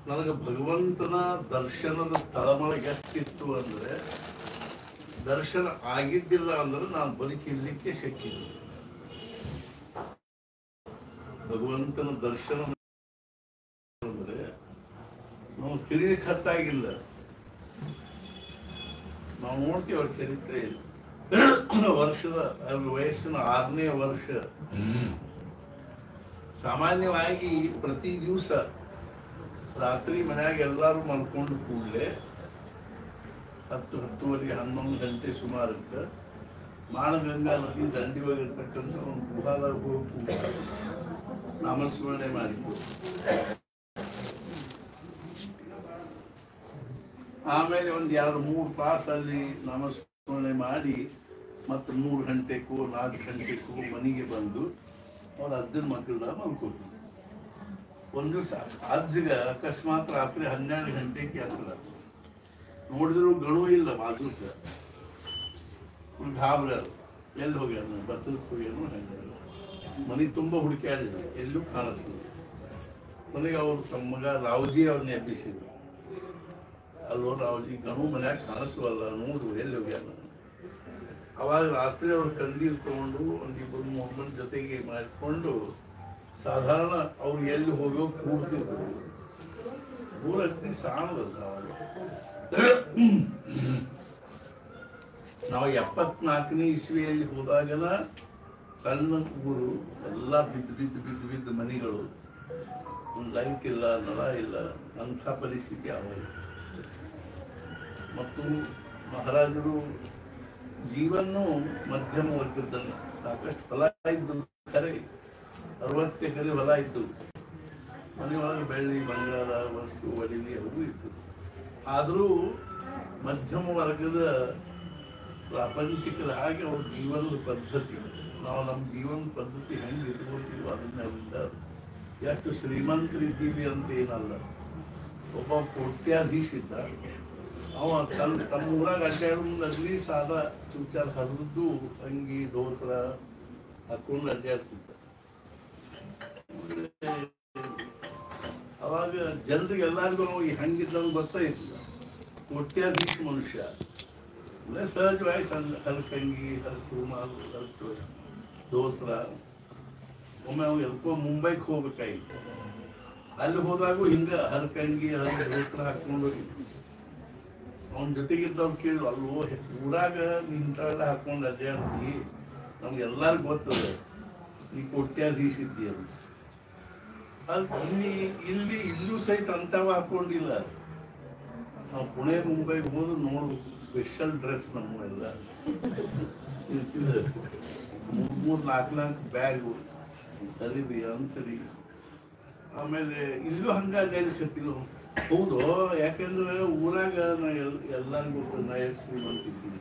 ನನಗೆ ಭಗವಂತನ ದರ್ಶನದ ತಳಮಳ ಎಷ್ಟಿತ್ತು ಅಂದರೆ, ದರ್ಶನ ಆಗಿದ್ದಿಲ್ಲ ಅಂದ್ರೆ ನಾನು ಬದುಕಿರ್ಲಿಕ್ಕೆ ಶಕ್ಯ ಇಲ್ಲ. ಭಗವಂತನ ದರ್ಶನ ಅಂದ್ರೆ ನಾವು ತಿಳಿಯಕ್ಕೆ ಹತ್ತಾಗಿಲ್ಲ. ನಾವು ನೋಡ್ತೀವಿ ಅವ್ರ ಚರಿತ್ರೆ ವರ್ಷದ ವಯಸ್ಸಿನ 6ನೇ ವರ್ಷ ಸಾಮಾನ್ಯವಾಗಿ ಪ್ರತಿ ದಿವಸ ರಾತ್ರಿ ಮನ್ಯಾಗ ಎಲ್ಲರೂ ಮಲ್ಕೊಂಡು ಕೂಡಲೇ 10, 10:30, 11 ಗಂಟೆ ಸುಮಾರಕ್ಕೆ ಮಾನಗಂಗಾ ನದಿ ದಂಡಿ ಹೋಗಿರ್ತಕ್ಕಂಥ ಒಂದು ಗುಹಾದಾಗ ಹೋಗಿ ನಾಮಸ್ಮರಣೆ ಮಾಡಿದ್ದು. ಆಮೇಲೆ ಒಂದು 2-3 ತಾಸು ಅಲ್ಲಿ ನಾಮಸ್ಮರಣೆ ಮಾಡಿ ಮತ್ತು 3 ಗಂಟೆಗೂ 4 ಗಂಟೆಗೂ ಮನೆಗೆ ಬಂದು ಅವ್ರ ಅಜ್ಜನ ಮಕ್ಕಳನ್ನ ಮಲ್ಕೋತೀವಿ. ಒಂದು ದಿವಸ ಅಜ್ಜಿಗೆ ಅಕಸ್ಮಾತ್ ರಾತ್ರಿ 12 ಗಂಟೆಗೆ ಆಗ್ತದ, ನೋಡಿದ್ರು ಗಣು ಇಲ್ಲ ಬಾಜುಕ, ಗಾಬ್ರ ಎಲ್ಲಿ ಹೋಗ್ಯಾನ, ಬಸ್ಸಕ್ಕೆ ಹೋಗ್ಯಾನು. ಮನೆಗೆ ತುಂಬ ಹುಡುಕಾಡಿದ್ರು, ಎಲ್ಲೂ ಕಾಣಿಸ್ಲಿಲ್ಲ. ಮನೆಗೆ ಅವ್ರು ತಮ್ಮ ಮಗ ರಾವ್ಜಿ ಅವ್ರನ್ನ ಎಬ್ಬಿಸಿದ್ರು. ಅಲ್ಲೋ ರಾವ್ಜಿ, ಗಣು ಮನ್ಯಾಗ ಕಾಣಿಸುವಲ್ಲ, ನೋಡು ಎಲ್ಲಿ ಹೋಗ್ಯಾನ. ಅವಾಗ ರಾತ್ರಿ ಅವ್ರು ಕಂದೀಲ್ ತಗೊಂಡು 1-2-3 ಮಂದಿ ಜೊತೆಗೆ ಮಾಡಿಕೊಂಡು ಸಾಧಾರಣ ಅವ್ರು ಎಲ್ಲಿ ಹೋಗೋ ಕೂಡ್ತಿದ್ರು. ಊರಕ್ಕೆ ಸಾಣದಲ್ಲ ಅವಾಗ. ನಾವು 74ನೇ ಇಸ್ವಿಯಲ್ಲಿ ಹೋದಾಗನ ಸಣ್ಣ ಊರು, ಎಲ್ಲ ಬಿದ್ದು ಮನೆಗಳು, ಒಂದು ಲೈಟ್ ಇಲ್ಲ, ನಳ ಇಲ್ಲ, ಅಂಥ ಪರಿಸ್ಥಿತಿ ಆವಾಗ. ಮತ್ತು ಮಹಾರಾಜರು ಜೀವನೂ ಮಧ್ಯಮ ವರ್ಗದಲ್ಲಿ ಸಾಕಷ್ಟು ಫಲ ಇದ್ದು, ಖರೆ 60 ಎಕರೆ ಹೊಲ ಇದ್ದು, ಮನೆಯೊಳಗೆ ಬೆಳ್ಳಿ ಬಂಗಾರ ವಸ್ತು ಒಡಲಿ ಅವು ಇತ್ತು. ಆದರೂ ಮಧ್ಯಮ ವರ್ಗದ ಪ್ರಾಪಂಚಿಕರ ಹಾಗೆ ಅವ್ರ ಜೀವನದ ಪದ್ಧತಿ, ನಾವು ನಮ್ಮ ಜೀವನದ ಪದ್ಧತಿ ಹೆಂಗೆ ಇಟ್ಕೊಳ್ತೀವೋ ಅದನ್ನೆಲ್ಲ. ಎಷ್ಟು ಶ್ರೀಮಂತರಿದ್ದೀವಿ ಅಂತ ಏನಲ್ಲ. ಒಬ್ಬ ಕೋಟ್ಯಾಧೀಶ ಇದ್ದ, ಅವ ತಮ್ಮ ಊರಾಗ ಅಡ್ಡಾಡೋ ಮುಂದೆ ಅಲ್ಲಿ ಸಾದಾ ವಿಚಾರ ಹರಿದ್ದು ಅಂಗಿ ದೋಸ್ರ ಹಾಕೊಂಡು ಅಡ್ಡಾಡ್ತಿದ್ದ. ಅವಾಗ ಜನರಿಗೆ ಎಲ್ಲರಿಗೂ ನಾವು ಹೆಂಗಿದ್ದಂಗೆ ಗೊತ್ತಾಯಿಲ್ಲ. ಕೋಟ್ಯಾಧೀಶ ಮನುಷ್ಯ ಅಂದರೆ ಸಹಜವಾಗಿ ಹರಕಂಗಿ, ಹರಕುಮಾರು, ಹರಕು ದೋಸ್ರ. ಒಮ್ಮೆ ಅವ್ನು ಎಲ್ಕೋ ಮುಂಬೈಗೆ ಹೋಗ್ಬೇಕಾಗಿತ್ತು. ಅಲ್ಲಿ ಹೋದಾಗೂ ಹಿಂಗೆ ಹರಕಂಗಿ ದೋಸ್ರ ಹಾಕೊಂಡು ಅವನ ಜೊತೆಗಿದ್ದವ್ರು ಕೇಳಿದ್ರು, ಅಲ್ಲೋ ಊರಾಗ ಇಂಥವೆಲ್ಲ ಹಾಕೊಂಡು ಅಡ್ಡಾಡ್ತಿ, ನಮ್ಗೆಲ್ಲರಿಗೂ ಗೊತ್ತದೆ ನೀ ಕೋಟ್ಯಾಧೀಶ ಇದ್ದೀಯ. ಅಲ್ಲಿ ಇಲ್ಲೂ ಸಹಿತ ಅಂಥವ ಹಾಕೊಂಡಿಲ್ಲ. ನಾವು ಪುಣೆ ಮುಂಬೈಗೆ ಹೋದ್ರೆ ನೋಡ್ಬೇಕು, ಸ್ಪೆಷಲ್ ಡ್ರೆಸ್ ನಮ್ಮೆಲ್ಲ 3-4 ಬ್ಯಾಗು ತರಿವಿ ಅನ್ಸರಿ. ಆಮೇಲೆ ಇಲ್ಲೂ ಹಂಗ ಅಡ್ಡಾಡಿಸ್ಕತ್ತಿಲ್ಲ. ಹೌದು, ಯಾಕಂದ್ರೆ ಊರಾಗ ನಾ ಎಲ್ಲರಿಗೂ ಗೊತ್ತ, ನಾ ಎಷ್ಟು ಶ್ರೀಮಂತಿದ್ದೀನಿ.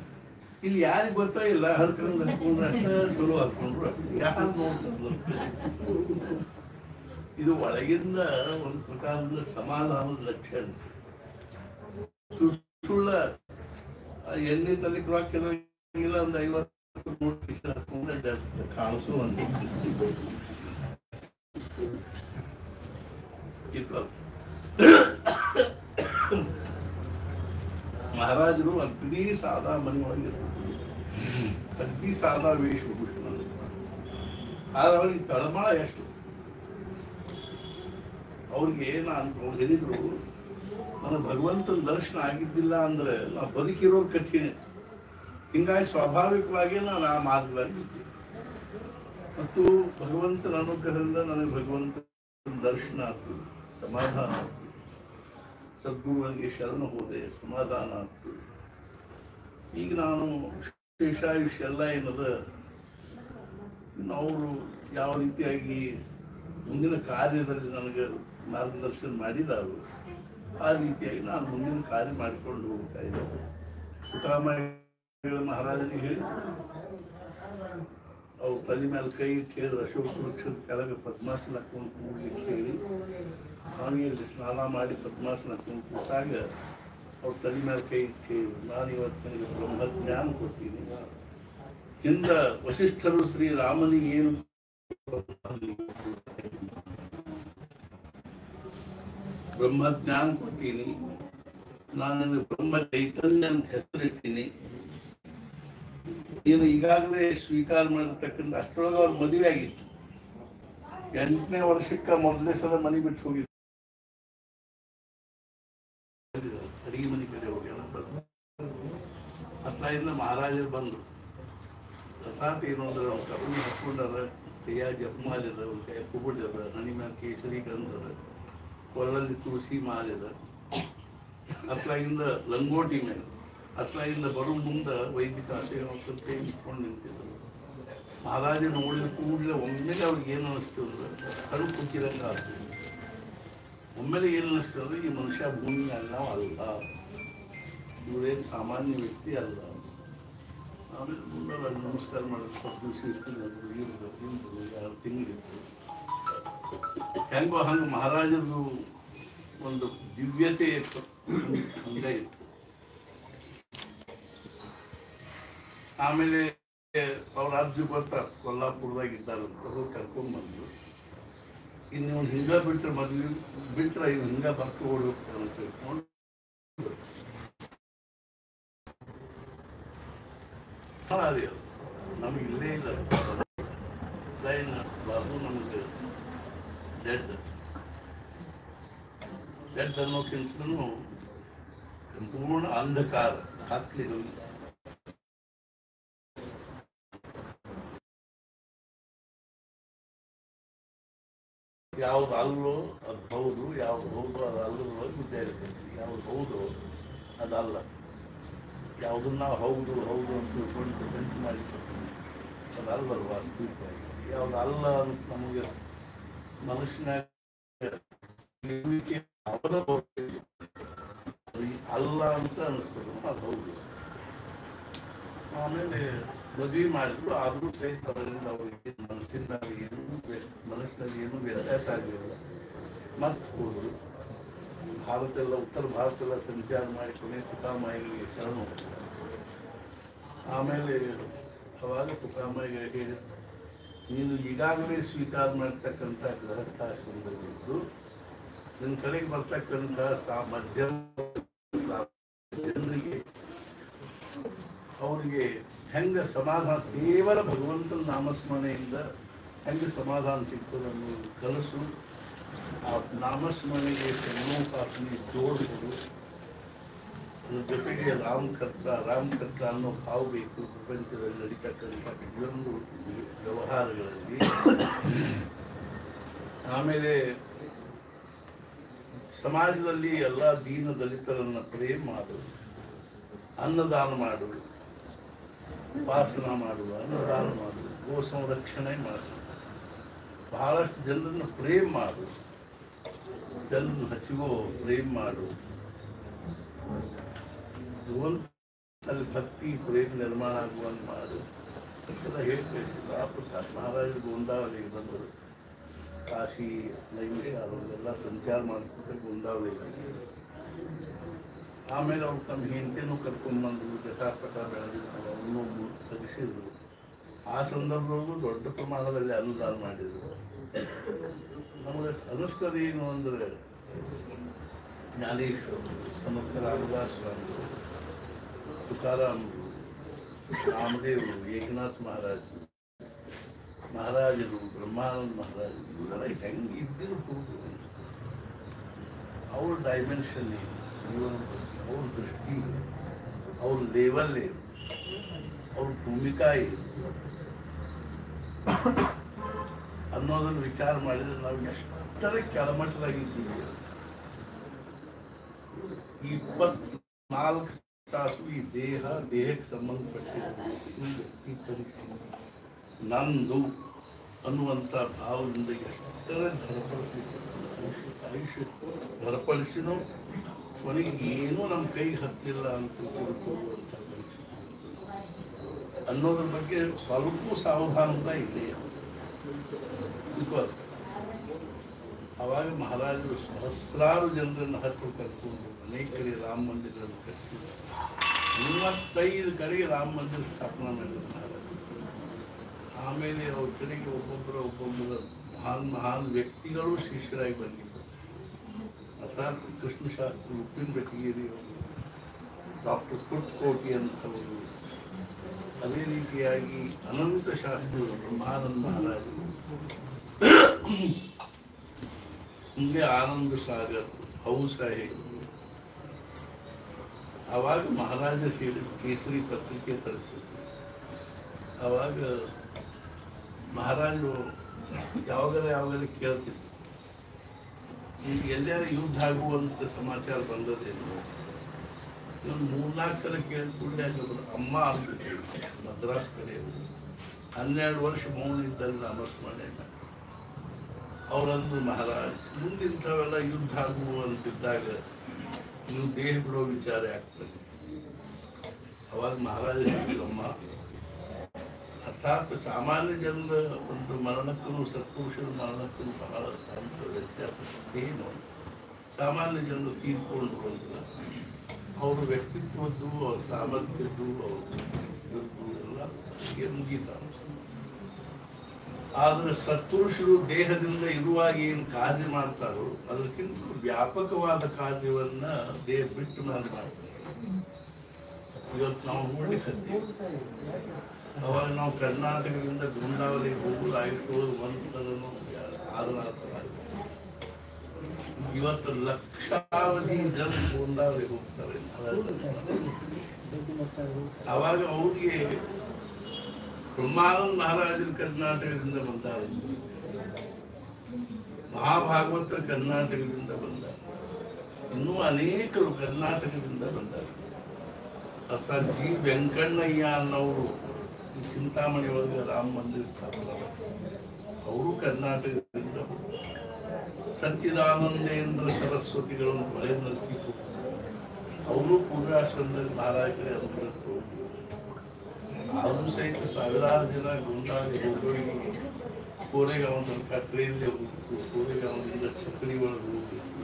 ಇಲ್ಲಿ ಯಾರಿಗೆ ಗೊತ್ತಾ ಇಲ್ಲ, ಹರ್ಕೊಂಡು ಹಾಕೊಂಡ್ರೆ ಅಷ್ಟ ಚಲೋ ಹಾಕೊಂಡ್ರು ಯಾರು ನೋಡ್ತಿದ್ರು. ಇದು ಒಳಗಿಂದ ಒಂದು ಪ್ರಕಾರದ ಸಮಾಧಾನದ ಲಕ್ಷಣ. ಸುಳ್ಳ ಎಣ್ಣೆ ತಲೆ ಹಾಕಿಲ್ಲ, ಒಂದು 50 ನೋಟ್ ಹಾಕೊಂಡ್ರೆ ಕಾಣಿಸುವಂತ ಮಹಾರಾಜರು ಅಗ್ನಿ ಸಾದಾ ಮನೆಯೊಳಗೆ ಅಗ್ನಿ ಸಾದಾ ವೇಷಭೂಷಣ. ಆದ್ರೆ ಅವ್ರಿಗೆ ತಳಮಳ ಎಷ್ಟು. ಅವ್ರಿಗೆ ಅವ್ರು ಹೇಳಿದ್ರು, ನನ್ನ ಭಗವಂತನ ದರ್ಶನ ಆಗಿದ್ದಿಲ್ಲ ಅಂದ್ರೆ ನಾವು ಬದುಕಿರೋದು ಕಠಿಣ. ಹಿಂಗಾಗಿ ಸ್ವಾಭಾವಿಕವಾಗಿ ನಾನು ಆ ಮಾರ್ಗದಲ್ಲಿದ್ದೆ. ಮತ್ತು ಭಗವಂತನ ಅನುಗ್ರಹದಿಂದ ನನಗೆ ಭಗವಂತನ ದರ್ಶನ ಆಯ್ತು, ಸಮಾಧಾನ ಆಯ್ತು. ಸದ್ಗುರುಗಳಿಗೆ ಶರಣ ಹೋದೆ, ಸಮಾಧಾನ ಆಯ್ತು. ಈಗ ನಾನು ಶೇಷಾಯುಷ್ಯ ಎಲ್ಲ ಏನದ, ಅವರು ಯಾವ ರೀತಿಯಾಗಿ ಮುಂದಿನ ಕಾರ್ಯದಲ್ಲಿ ನನಗೆ ಮಾರ್ಗದರ್ಶನ ಮಾಡಿದಾರು, ಆ ರೀತಿಯಾಗಿ ನಾನು ಮುಂದಿನ ಕಾರ್ಯ ಮಾಡಿಕೊಂಡು ಹೋಗ್ತಾ ಇದ್ದೆ. ಸುಖಾಮಣಿಗಳ ಮಹಾರಾಜನಿಗೆ ಹೇಳಿ ಅವ್ರು ತಲೆ ಮೇಲೆ ಕೈ ಕೇಳಿದ್ರು, ಅಶೋಕ ವೃಕ್ಷದ ಕೆಳಗೆ ಪದ್ಮಾಸನ ಹಾಕೊಂಡು ಕೂಡ್ಲಿಕ್ಕೆ ಹೇಳಿ ಅವನಿಗೆ ಸ್ನಾನ ಮಾಡಿ ಪದ್ಮಾಸನ ಹಾಕೊಂಡು ಕೂತಾಗ ಅವ್ರ ತಲೆ ಮೇಲೆ ಕೈ ಕೇಳಿ, ನಾನು ಇವತ್ತು ನನಗೆ ಬ್ರಹ್ಮಜ್ಞಾನ ಕೊಡ್ತೀನಿ. ಹಿಂದ ವಸಿಷ್ಠರು ಶ್ರೀರಾಮನಿಗೆ ಏನು ಬ್ರಹ್ಮಜ್ಞಾನ ಕೊಡ್ತೀನಿ, ನಾನು ಬ್ರಹ್ಮ ಚೈತನ್ಯ ಅಂತ ಹೆಸರಿಡ್ತೀನಿ. ನೀನು ಈಗಾಗಲೇ ಸ್ವೀಕಾರ ಮಾಡಿರ್ತಕ್ಕಂಥ ಅಷ್ಟರೊಳಗೆ ಅವ್ರ ಮದುವೆ ಆಗಿತ್ತು. 8ನೇ ವರ್ಷಕ್ಕೆ ಮೊದಲನೇ ಸಲ ಮನೆ ಬಿಟ್ಟು ಹೋಗಿದ್ರು, ಅಡಿಗೆ ಮನೆ ಕಡೆ ಹೋಗಿ ಅತ್ಲಾಯಿಂದ ಮಹಾರಾಜರು ಬಂದರು. ಅರ್ಥಾತ್ ಏನು ಅಂದ್ರೆ ಅವ್ರು ಕಬ್ಬು ಹಾಕೊಂಡಾರ, ಕೈಯಾಗ ಜಪಮಾಲಿದ, ಅವ್ರ ಕೈ ಕುಬಿಡ್ಯದ, ಹಣಿ ಮ್ಯಾಲ ಕೇಸರಿ ಗಂಧದ, ಕೊರಳಲ್ಲಿ ತುಳಸಿ ಮಾಲಿದ, ಅತ್ಲಾಗಿಂದ ಲಂಗೋಟಿ ಮೇಲೆ ಅತ್ಲಾಗಿಂದ ಬರೋ ಮುಂದೆ ವೈದಿಕ ಆಶಯ ಇಟ್ಕೊಂಡು ನಿಂತಿದ್ರು. ಮಹಾರಾಜ ನೋಡಿದ ಕೂಡಲೇ ಒಮ್ಮೆಲೆ ಅವ್ರಿಗೆ ಏನು ಅನಿಸ್ತು ಅಂದ್ರೆ ಕರು ಕುಕ್ಕಿರಂಗೆ ಆಗ್ತದೆ. ಒಮ್ಮೆಲೆ ಏನು ಅನಿಸ್ತದೆ, ಈ ಮನುಷ್ಯ ಭೂಮಿ ಅಲ್ಲ ಅಲ್ಲ, ಇವರೇನು ಸಾಮಾನ್ಯ ವ್ಯಕ್ತಿ ಅಲ್ಲ. ಆಮೇಲೆ ಮುಂದೆ ನಾನು ನಮಸ್ಕಾರ ಮಾಡೋದು 10 ದಿವಸ ಇರ್ತೀನಿ, 2 ತಿಂಗಳಿತ್ತು. ಹೆಂಗೋ ಹಂಗೆ ಮಹಾರಾಜರದು ಒಂದು ದಿವ್ಯತೆ ಹಂಗ ಇತ್ತು. ಆಮೇಲೆ ಅವ್ರ ರಾಜ್ಯ ಬರ್ತಾರೆ, ಕೊಲ್ಲಾಪುರದಾಗ ಇದ್ದಾರಂತ ಕರ್ಕೊಂಡ್ಬಂದು, ಇನ್ನು ಇವ್ನು ಹಿಂಗ ಬಿಟ್ರೆ ಮದ್ವೆ ಬಿಟ್ರೆ ಇವ್ನು ಹಿಂಗ ಬರ್ತು ಓಡ್ಬೇಕು ಅಂತ ತಿಳ್ಕೊಂಡು ಅದು ನಮ್ಗೆ ಇಲ್ಲೇ ಇಲ್ಲ. ಬಾಬು ನಮಗೆ ಡೆಡ್ ಅನ್ನೋಕ್ಕಿಂತಲೂ ಪೂರ್ಣ ಅಂಧಕಾರ ಹಾಕ್ಲಿಲ್ಲ. ಯಾವ್ದು ಅಲ್ಲೋ ಅದು ಹೌದು, ಯಾವ್ದು ಹೌದು ಅದು ಅಲ್ಲದೊಳಗೆ ಬುದ್ಧಿ ಇರ್ತೈತಿ. ಯಾವ್ದು ಹೌದು ಅದಲ್ಲ, ಯಾವುದನ್ನ ನಾವು ಹೌದು ಹೌದು ಅಂತ ತಿಳ್ಕೊಂಡು ಬೆಂಚು ಮಾಡಿಕೊಡ್ತೀವಿ, ಅದಲ್ಲ ವಾಸ್ತವಿಕವಾಗಿ. ಯಾವ್ದು ಅಲ್ಲ ಅಂತ ನಮಗೆ ಮನುಷ್ಯನಾಗ ಅಲ್ಲ ಅಂತ ಅನಿಸ್ತದೆ, ಅದು ಹೌದು. ಆಮೇಲೆ ಮದುವೆ ಮಾಡಿದ್ರು, ಆದರೂ ಸಹಿತ ಅದರಿಂದ ಅವರಿಗೆ ಮನಸ್ಸಿನಲ್ಲಿ ಏನೂ ವ್ಯತ್ಯಾಸ ಆಗಲಿಲ್ಲ. ಮತ್ತೆ ಹೋದ್ರು ಉತ್ತರ ಭಾರತೆಲ್ಲ ಸಂಚಾರ ಮಾಡಿ ಕೊನೆ ತುಕಾಮಾಯಿಗಳಿಗೆ ಶರಣ ಹೋಗ್ತಾರೆ. ಆಮೇಲೆ ಅವಾಗ ತುಕಾಮಾಯಿಗೆ ಹೇಳಿ, ನೀನು ಈಗಾಗಲೇ ಸ್ವೀಕಾರ ಮಾಡ್ತಕ್ಕಂಥ ಗೃಹಸ್ಥಾಶ್ರಮದಲ್ಲಿದ್ದು ನಿನ್ನ ಕಡೆಗೆ ಬರ್ತಕ್ಕಂಥ ಮಧ್ಯಮ ಜನರಿಗೆ ಅವರಿಗೆ ಹೆಂಗ ಸಮಾಧಾನ, ಕೇವಲ ಭಗವಂತನ ನಾಮಸ್ಮರಣೆಯಿಂದ ಹೆಂಗೆ ಸಮಾಧಾನ ಸಿಗ್ತದೆ ಅನ್ನೋದು ಕನಸು. ಆ ನಾಮಸ್ಮರಣೆಗೆ ಶರಣೋಪಾಸನೆ ಜೋಡಿಸೋದು, ಅದ್ರ ಜೊತೆಗೆ ರಾಮಕರ್ತ ಅನ್ನೋ ಭಾವ ಬೇಕು ಪ್ರಪಂಚದಲ್ಲಿ ನಡೀತಕ್ಕಂಥ ಪ್ರತಿಯೊಂದು ವ್ಯವಹಾರಗಳಲ್ಲಿ. ಆಮೇಲೆ ಸಮಾಜದಲ್ಲಿ ಎಲ್ಲ ದೀನ ದಲಿತರನ್ನ ಪ್ರೇಮ ಮಾಡುವುದು, ಅನ್ನದಾನ ಮಾಡುವುದು, ಉಪಾಸನ ಮಾಡುವ, ಅನ್ನದಾನ ಮಾಡುವುದು, ಗೋ ಸಂರಕ್ಷಣೆ ಮಾಡುವುದು, ಬಹಳಷ್ಟು ಜನರನ್ನು ಪ್ರೇಮ ಮಾಡು, ಜನರನ್ನು ಹಚ್ಚಿಗೋ ಪ್ರೇಮ ಮಾಡು. ಅಲ್ಲಿ ಭಕ್ತಿ ಪ್ರೇಮ ನಿರ್ಮಾಣ ಆಗುವಂತೆ ಮಾಡು ಅಂತೆಲ್ಲ ಹೇಳ್ಬೇಕು. ಪ್ರಕಾಶ್ ಮಹಾರಾಜರು ಗೋಂದಾವಲಿಗೆ ಬಂದರು, ಕಾಶಿ ಲೈಂಗಿಕ ಅವರೆಲ್ಲ ಸಂಚಾರ ಮಾಡ್ಕೊತಾರೆ ಗೋಂದಾವಲಿಗೆ. ಆಮೇಲೆ ಅವ್ರು ತಮ್ಮ ಹೆಂಡತಿನೂ ಕರ್ಕೊಂಡ್ಬಂದರು, ಜಟಾಪಟ ಬೆಳೆದಿದ್ರು, ಅವನ್ನೂ ಸರಿಸಿದ್ರು. ಆ ಸಂದರ್ಭದಲ್ಲೂ ದೊಡ್ಡ ಪ್ರಮಾಣದಲ್ಲಿ ಅನುದಾನ ಮಾಡಿದರು. ನಮಗೆ ಅನಿಸ್ತದೆ ಏನು ಅಂದರೆ, ಜ್ಞಾನೇಶ್ವರರು, ಸಮರ್ಥ ರಾಮದಾಸ್ ಸ್ವಾಮಿಗಳು, ತುಕಾರಾಮರು, ರಾಮದೇವರು, ಏಕನಾಥ್ ಮಹಾರಾಜರು, ಬ್ರಹ್ಮಾನಂದ ಮಹಾರಾಜರು, ಇವರೆಲ್ಲ ಹೆಂಗೆ ಇದ್ದಿರು ಕೂಡು. ಅವ್ರ ಡೈಮೆನ್ಷನ್ ಏನು, ಜೀವನ ಅವ್ರ ದೃಷ್ಟಿ, ಅವ್ರ ಲೆವೆಲ್ ಏನು, ಅವ್ರ ಭೂಮಿಕಾ ಏನು ಅನ್ನೋದನ್ನು ವಿಚಾರ ಮಾಡಿದರೆ ನಾವು ಎಷ್ಟರ ಕೆಳಮಟ್ಟದಾಗಿದ್ದೀವಿ. 24 ತಾಸು ಈ ದೇಹಕ್ಕೆ ಸಂಬಂಧಪಟ್ಟಿರುವ ಈ ಪರಿಸ್ಥಿತಿ ನಂದು ಅನ್ನುವಂಥ ಭಾವದಿಂದ ಎಷ್ಟರ ಆಯುಷ್ಯ ಧರಪಡಿಸಿನೂ ಕೊನೆಗೆ ಏನೂ ನಮ್ಮ ಕೈಗೆ ಹತ್ತಿಲ್ಲ ಅಂತ ತಿಳ್ಕೊಳ್ಳುವಂಥ ಪರಿಸ್ಥಿತಿ ಅನ್ನೋದ್ರ ಬಗ್ಗೆ ಸ್ವಲ್ಪ ಸಾವಧಾನದ ಇದೆ. ಅವಾಗ ಮಹಾರಾಜರು ಸಹಸ್ರಾರು ಜನರನ್ನು ಹತ್ತು ಕರ್ಕೊಂಡು ಅನೇಕ ಕಡೆ ರಾಮ ಮಂದಿರಗಳನ್ನು ಕಟ್ಟಿಸಿದ್ರು. 35 ಕಡೆಗೆ ರಾಮ ಮಂದಿರ ಸ್ಥಾಪನಾ ಮಾಡಿದ್ರು ಮಹಾರಾಜರು. ಆಮೇಲೆ ಅವ್ರ ಕಡೆಗೆ ಒಬ್ಬೊಬ್ಬರ ಮಹಾನ್ ವ್ಯಕ್ತಿಗಳು ಶಿಷ್ಯರಾಗಿ ಬಂದಿದ್ದರು. ಅರ್ಥಾತ್ ಕೃಷ್ಣಶಾಸ್ತ್ರಿ ಉಪ್ಪಿನ ಬೆಟಗೇರಿ ಡಾಕ್ಟರ್ ಕುರ್ತಕೋಟಿ ಅಂತವರು, ಅದೇ ರೀತಿಯಾಗಿ ಅನಂತ ಶಾಸ್ತ್ರಿಗಳು, ಬ್ರಹ್ಮಾನಂದ ಮಹಾರಾಜರು, ಹಿಂಗೆ ಆನಂದ ಸಾಗರ್, ಅವು ಸಾಹೇಬ್. ಆವಾಗ ಮಹಾರಾಜರು ಹೇಳಿದ ಕೇಸರಿ ಪತ್ರಿಕೆ ತರಿಸಿದ್ರು. ಆವಾಗ ಮಹಾರಾಜರು ಯಾವಾಗಲೇ ಕೇಳ್ತಿದ್ರು, ಈಗ ಎಲ್ಲಾರ ಯುದ್ಧ ಆಗುವಂತ ಸಮಾಚಾರ ಬಂದದೇನು. ಇವನು 3-4 ಸಲ ಕೇಳಿದ್ಕೂಡಲೇ ಅಮ್ಮ ಆಗ್ತಿದ್ರು. ಮದ್ರಾಸ್ ಕಡೆ 12 ವರ್ಷ ಮೌನ ಇದ್ದಲ್ಲಿ ಅಮರಸ್ಮರಣೆ ಅವರಂದು ಮಹಾರಾಜ್ ಮುಂದಿಂಥವೆಲ್ಲ ಯುದ್ಧ ಆಗುವಂತಿದ್ದಾಗ ನೀವು ದೇಹ ಬಿಡೋ ವಿಚಾರ ಆಗ್ತದೆ. ಅವಾಗ ಮಹಾರಾಜ ಹೇಳಿರಮ್ಮ, ಅರ್ಥಾತ್ ಸಾಮಾನ್ಯ ಜನರ ಒಂದು ಮರಣಕ್ಕೂ ಸತ್ಪುರುಷರ ಮರಣಕ್ಕೂ ಬಹಳ ವ್ಯತ್ಯಾಸ ಏನು. ಸಾಮಾನ್ಯ ಜನರು ತೀರ್ಕೊಂಡು ಬಂದ್ರೆ ಅವ್ರ ವ್ಯಕ್ತಿತ್ವದ್ದು, ಅವ್ರ ಸಾಮರ್ಥ್ಯದ್ದು, ಅವ್ರದ್ದು ಎಲ್ಲ ಮುಗೀತ. ಆದ್ರೆ ಸತ್ಪುರುಷರು ದೇಹದಿಂದ ಇರುವಾಗ ಏನು ಕಾರ್ಯ ಮಾಡ್ತಾರೋ ಅದಕ್ಕಿಂತ ವ್ಯಾಪಕವಾದ ಕಾರ್ಯವನ್ನ ದೇಹ ಬಿಟ್ಟು ನಾನು ಮಾಡ್ತೇನೆ. ಇವತ್ತು ನಾವು ನೋಡ್ಲಿಕ್ಕೆ ಅವಾಗ ನಾವು ಕರ್ನಾಟಕದಿಂದ ಗುಂಡಾವಲಿಗೆ ಹೋಗುದು ಆಯುಷ್ಯೋದು ಒಂದ್ಸಲನು ಆದರಾತವಾಗಿ. ಇವತ್ತು ಲಕ್ಷಾವಧಿ ಜನ ಗುಂಡಾವಲಿಗೆ ಹೋಗ್ತಾರೆ. ಅವಾಗ ಅವ್ರಿಗೆ ಬ್ರಹ್ಮಾನಂದ ಮಹಾರಾಜರು ಕರ್ನಾಟಕದಿಂದ ಬಂದಾರೆ, ಮಹಾಭಾಗವತರ ಕರ್ನಾಟಕದಿಂದ ಬಂದಾರೆ, ಇನ್ನೂ ಅನೇಕರು ಕರ್ನಾಟಕದಿಂದ ಬಂದಾರೆ. ಅರ್ಥಾತ್ ಜಿ ವೆಂಕಣ್ಣಯ್ಯ ಅನ್ನೋರು ಚಿಂತಾಮಣಿ ಒಳಗೆ ರಾಮ ಮಂದಿರ ಸ್ಥಾಪನೆ, ಅವರು ಕರ್ನಾಟಕದಿಂದ ಬಂದರು. ಸಚ್ಚಿದಾನಂದೇಂದ್ರ ಸರಸ್ವತಿಗಳನ್ನು ಬಳೆ ನರಸಿಂಹ, ಅವರು ಪೂರ್ವಾಶ್ರಮದಲ್ಲಿ ಮಹಾರಾಜರೇ ಅನುಗ್ರಹ. ಆದರೂ ಸಹಿತ ಸಾವಿರಾರು ಜನ ಗುಂಡಾಗಿ ಹೋಗೋರಿಗೆ ಕೋರೆಗಾಂವ್ ತನಕ ಟ್ರೈನ್ಲಿ ಹೋಗಿತ್ತು, ಕೋರೆಗಾಂವದಿಂದ ಚಕ್ಕಡಿ ಒಳಗೆ ಹೋಗಿತ್ತು.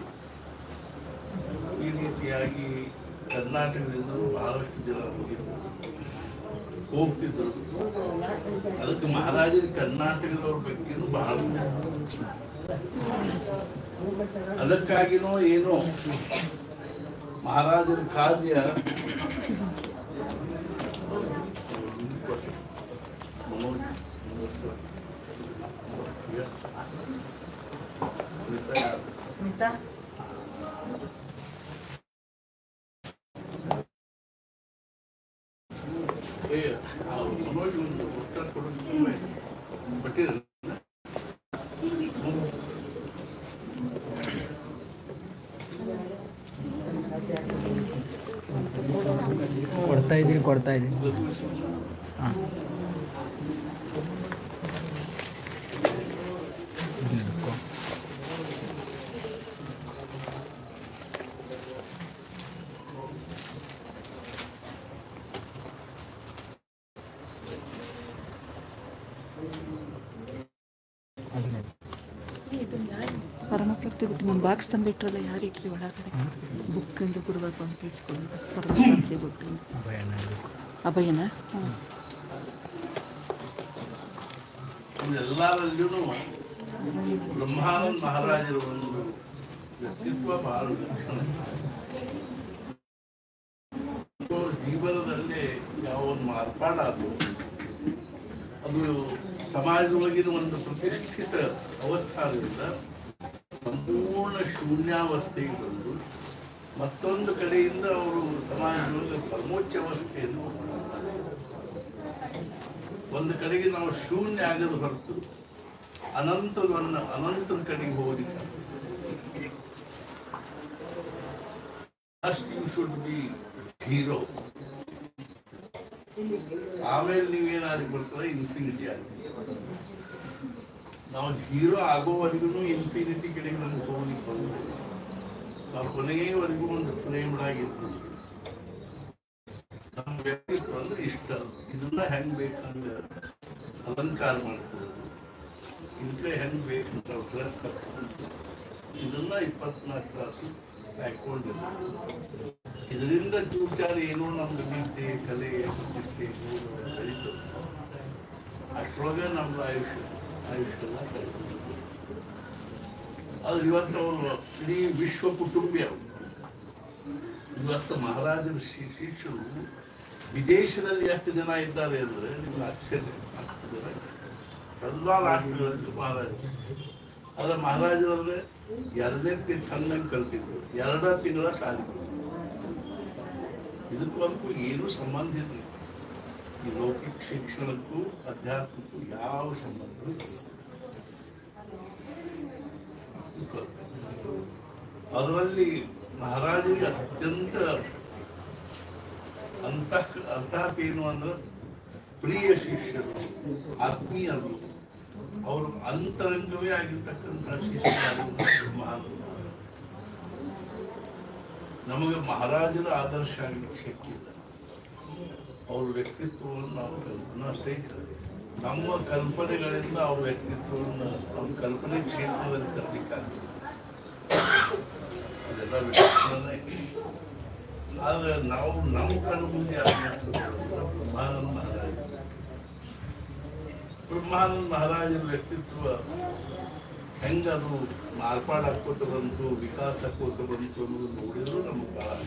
ಈ ರೀತಿಯಾಗಿ ಕರ್ನಾಟಕದಿಂದ ಬಹಳಷ್ಟು ಜನ ಹೋಗ್ತಿದ್ರು. ಅದಕ್ಕೆ ಮಹಾರಾಜರ ಕರ್ನಾಟಕದವ್ರ ಬಗ್ಗೆನೂ ಬಹಳ, ಅದಕ್ಕಾಗಿನೋ ಏನೋ ಮಹಾರಾಜರ ಕಾರ್ಯ ಉತ್ತರ ಕೊಡೋದು ಬಟ್ಟಿರಲ್ಲ. ಕೊಡ್ತಾ ಇದ್ದೀನಿ ಹಾಂ. ಪರಮಪ್ರಾಪ್ತಿ ಬಿಟ್ಟು ನಿಮ್ಮ ಬಾಕ್ಸ್ ತಂದಿಟ್ರಲ್ಲ, ಯಾರು ಇಟ್ರಿ ಒಳಗಡೆ? ಬುಕ್ ಎಂದು ಕೊಡಬೇಕು ಅಂತ ಇಟ್ಕೊಂಡು ಪರಮಪ್ರಾಪ್ತಿ ಬಿಟ್ಟು ಅಭಯನ. ಎಲ್ಲರಲ್ಲೂ ಬ್ರಹ್ಮಾನಂದ ಮಹಾರಾಜರ ಒಂದು ವ್ಯಕ್ತಿತ್ವ ಬಹಳ ಜೀವನದಲ್ಲಿ ಯಾವ ಒಂದು ಮಾರ್ಪಾಡಾದ್ರು ಅದು ಸಮಾಜದೊಳಗಿನ ಒಂದು ಪ್ರತಿಷ್ಠಿತ ಅವಸ್ಥಾನದಿಂದ ಸಂಪೂರ್ಣ ಶೂನ್ಯಾವಸ್ಥೆಗೆ ಬಂದು ಮತ್ತೊಂದು ಕಡೆಯಿಂದ ಅವರು ಸಮಾಜದೊಳಗೆ ಪರಮೋಚ್ಚ ಅವಸ್ಥೆಯನ್ನು, ಒಂದು ಕಡೆಗೆ ನಾವು ಶೂನ್ಯ ಆಗದ ಹೊರತು ಅನಂತರ ಕಡೆಗೆ ಹೋಗಲಿಕ್ಕೆ first you should be hero. ಆಮೇಲೆ ನೀವೇನಾದ್ರು ಬರ್ತಾರೆ ಇನ್ಫಿನಿಟಿ ಆಗಿ. ನಾವು ಹೀರೋ ಆಗೋವರೆಗೂ ಇನ್ಫಿನಿಟಿ ಕಡೆಗೆ ನಮ್ಗೆ ಹೋಗ್ಲಿಕ್ಕೆ ಬಂದ್ಬಿಟ್ಟು ನಾವು ಕೊನೆಯವರೆಗೂ ಒಂದು ಫ್ರೇಮ್ಡ್ ಆಗಿರ್ತೀವಿ. ನಮ್ಮ ವ್ಯಕ್ತಿತ್ವ ಅಂದ್ರೆ ಇಷ್ಟ, ಇದನ್ನ ಹೆಂಗ್ ಬೇಕಂದ್ರೆ ಅಲಂಕಾರ ಮಾಡ್ಕೊಳ್ಳೋದು, ಇದಕ್ಕೆ ಹೆಂಗ್ ಬೇಕಂತ ಡ್ರೆಸ್ ಕಟ್ಕೊಂಡು ಇದನ್ನ 24 ತಾಸು ಹಾಕೊಂಡಿರ್ತೀವಿ. ಇದರಿಂದ ವಿಚಾರ ಏನೋ ನಮ್ದು ವಿದ್ಯೆ, ಕಲೆ, ಬುದ್ಧಿತೆ ಕಲಿತು ಅಷ್ಟರೊಳಗೆ ನಮ್ದು ಆಯುಷ್ಯ ಎಲ್ಲ ಕಲಿತು ಆದ್ರೆ ಇವತ್ತು ಅವರು ಇಡೀ ವಿಶ್ವ ಕುಟುಂಬಿ ಅವರು. ಇವತ್ತು ಮಹಾರಾಜರ ಶಿಷ್ಯರು ವಿದೇಶದಲ್ಲಿ ಎಷ್ಟು ಜನ ಇದ್ದಾರೆ ಅಂದರೆ ನಿಮ್ಗೆ ಆಶ್ಚರ್ಯ ಆಗ್ತದೆ. ಎಲ್ಲ ರಾಷ್ಟ್ರಗಳಲ್ಲಿ ಮಹಾರಾಜರು. ಆದರೆ ಮಹಾರಾಜರಂದ್ರೆ 2ನೇ ಚೆನ್ನಾಗಿ ಕಲ್ತಿದ್ರು, 2 ತಿಂಗಳ ಸಾಲಿ. ಇದಕ್ಕೂ ಏನೂ ಸಂಬಂಧ ಇಲ್ಲ. ಈ ಲೌಕಿಕ ಶಿಕ್ಷಣಕ್ಕೂ ಅಧ್ಯಾತ್ಮಕ್ಕೂ ಯಾವ ಸಂಬಂಧವೂ ಇಲ್ಲ. ಅದರಲ್ಲಿ ಮಹಾರಾಜರಿಗೆ ಅತ್ಯಂತ ಅಂತಹೇನು ಅಂದ್ರೆ ಪ್ರಿಯ ಶಿಷ್ಯರು, ಆತ್ಮೀಯರು, ಅವರು ಅಂತರಂಗವೇ ಆಗಿರ್ತಕ್ಕಂಥ ಶಿಷ್ಯರು ಮಹಾನ್. ನಮಗೆ ಮಹಾರಾಜರ ಆದರ್ಶ ಆಗಲಿಕ್ಕೆ ಶಕ್ತಿಯಿಲ್ಲ. ಅವ್ರ ವ್ಯಕ್ತಿತ್ವವನ್ನು ನಾವು ಕಲ್ಪನಾ ಸಹಿತ ನಮ್ಮ ಕಲ್ಪನೆಗಳಿಂದ ಅವ್ರ ವ್ಯಕ್ತಿತ್ವವನ್ನು ನಮ್ಮ ಕಲ್ಪನೆ ಕ್ಷೇತ್ರದಲ್ಲಿ ತರಲಿಕ್ಕಾಗ್ತದೆ. ಅದೆಲ್ಲ ವ್ಯಕ್ತಿತ್ವನೇ. ಆದರೆ ನಾವು ನಮ್ಮ ಕಣ್ಣು ಮುಂದೆ ಬ್ರಹ್ಮಾನಂದ ಮಹಾರಾಜ. ಬ್ರಹ್ಮಾನಂದ ಮಹಾರಾಜರ ವ್ಯಕ್ತಿತ್ವ ಹೆಂಗದು ಮಾರ್ಪಾಡಾಕೋತ ಬಂತು, ವಿಕಾಸ ಆಕೋತ ಬಂತು ಅನ್ನೋದು ನೋಡಿದ್ರು ನಮಗೆ ಬಹಳ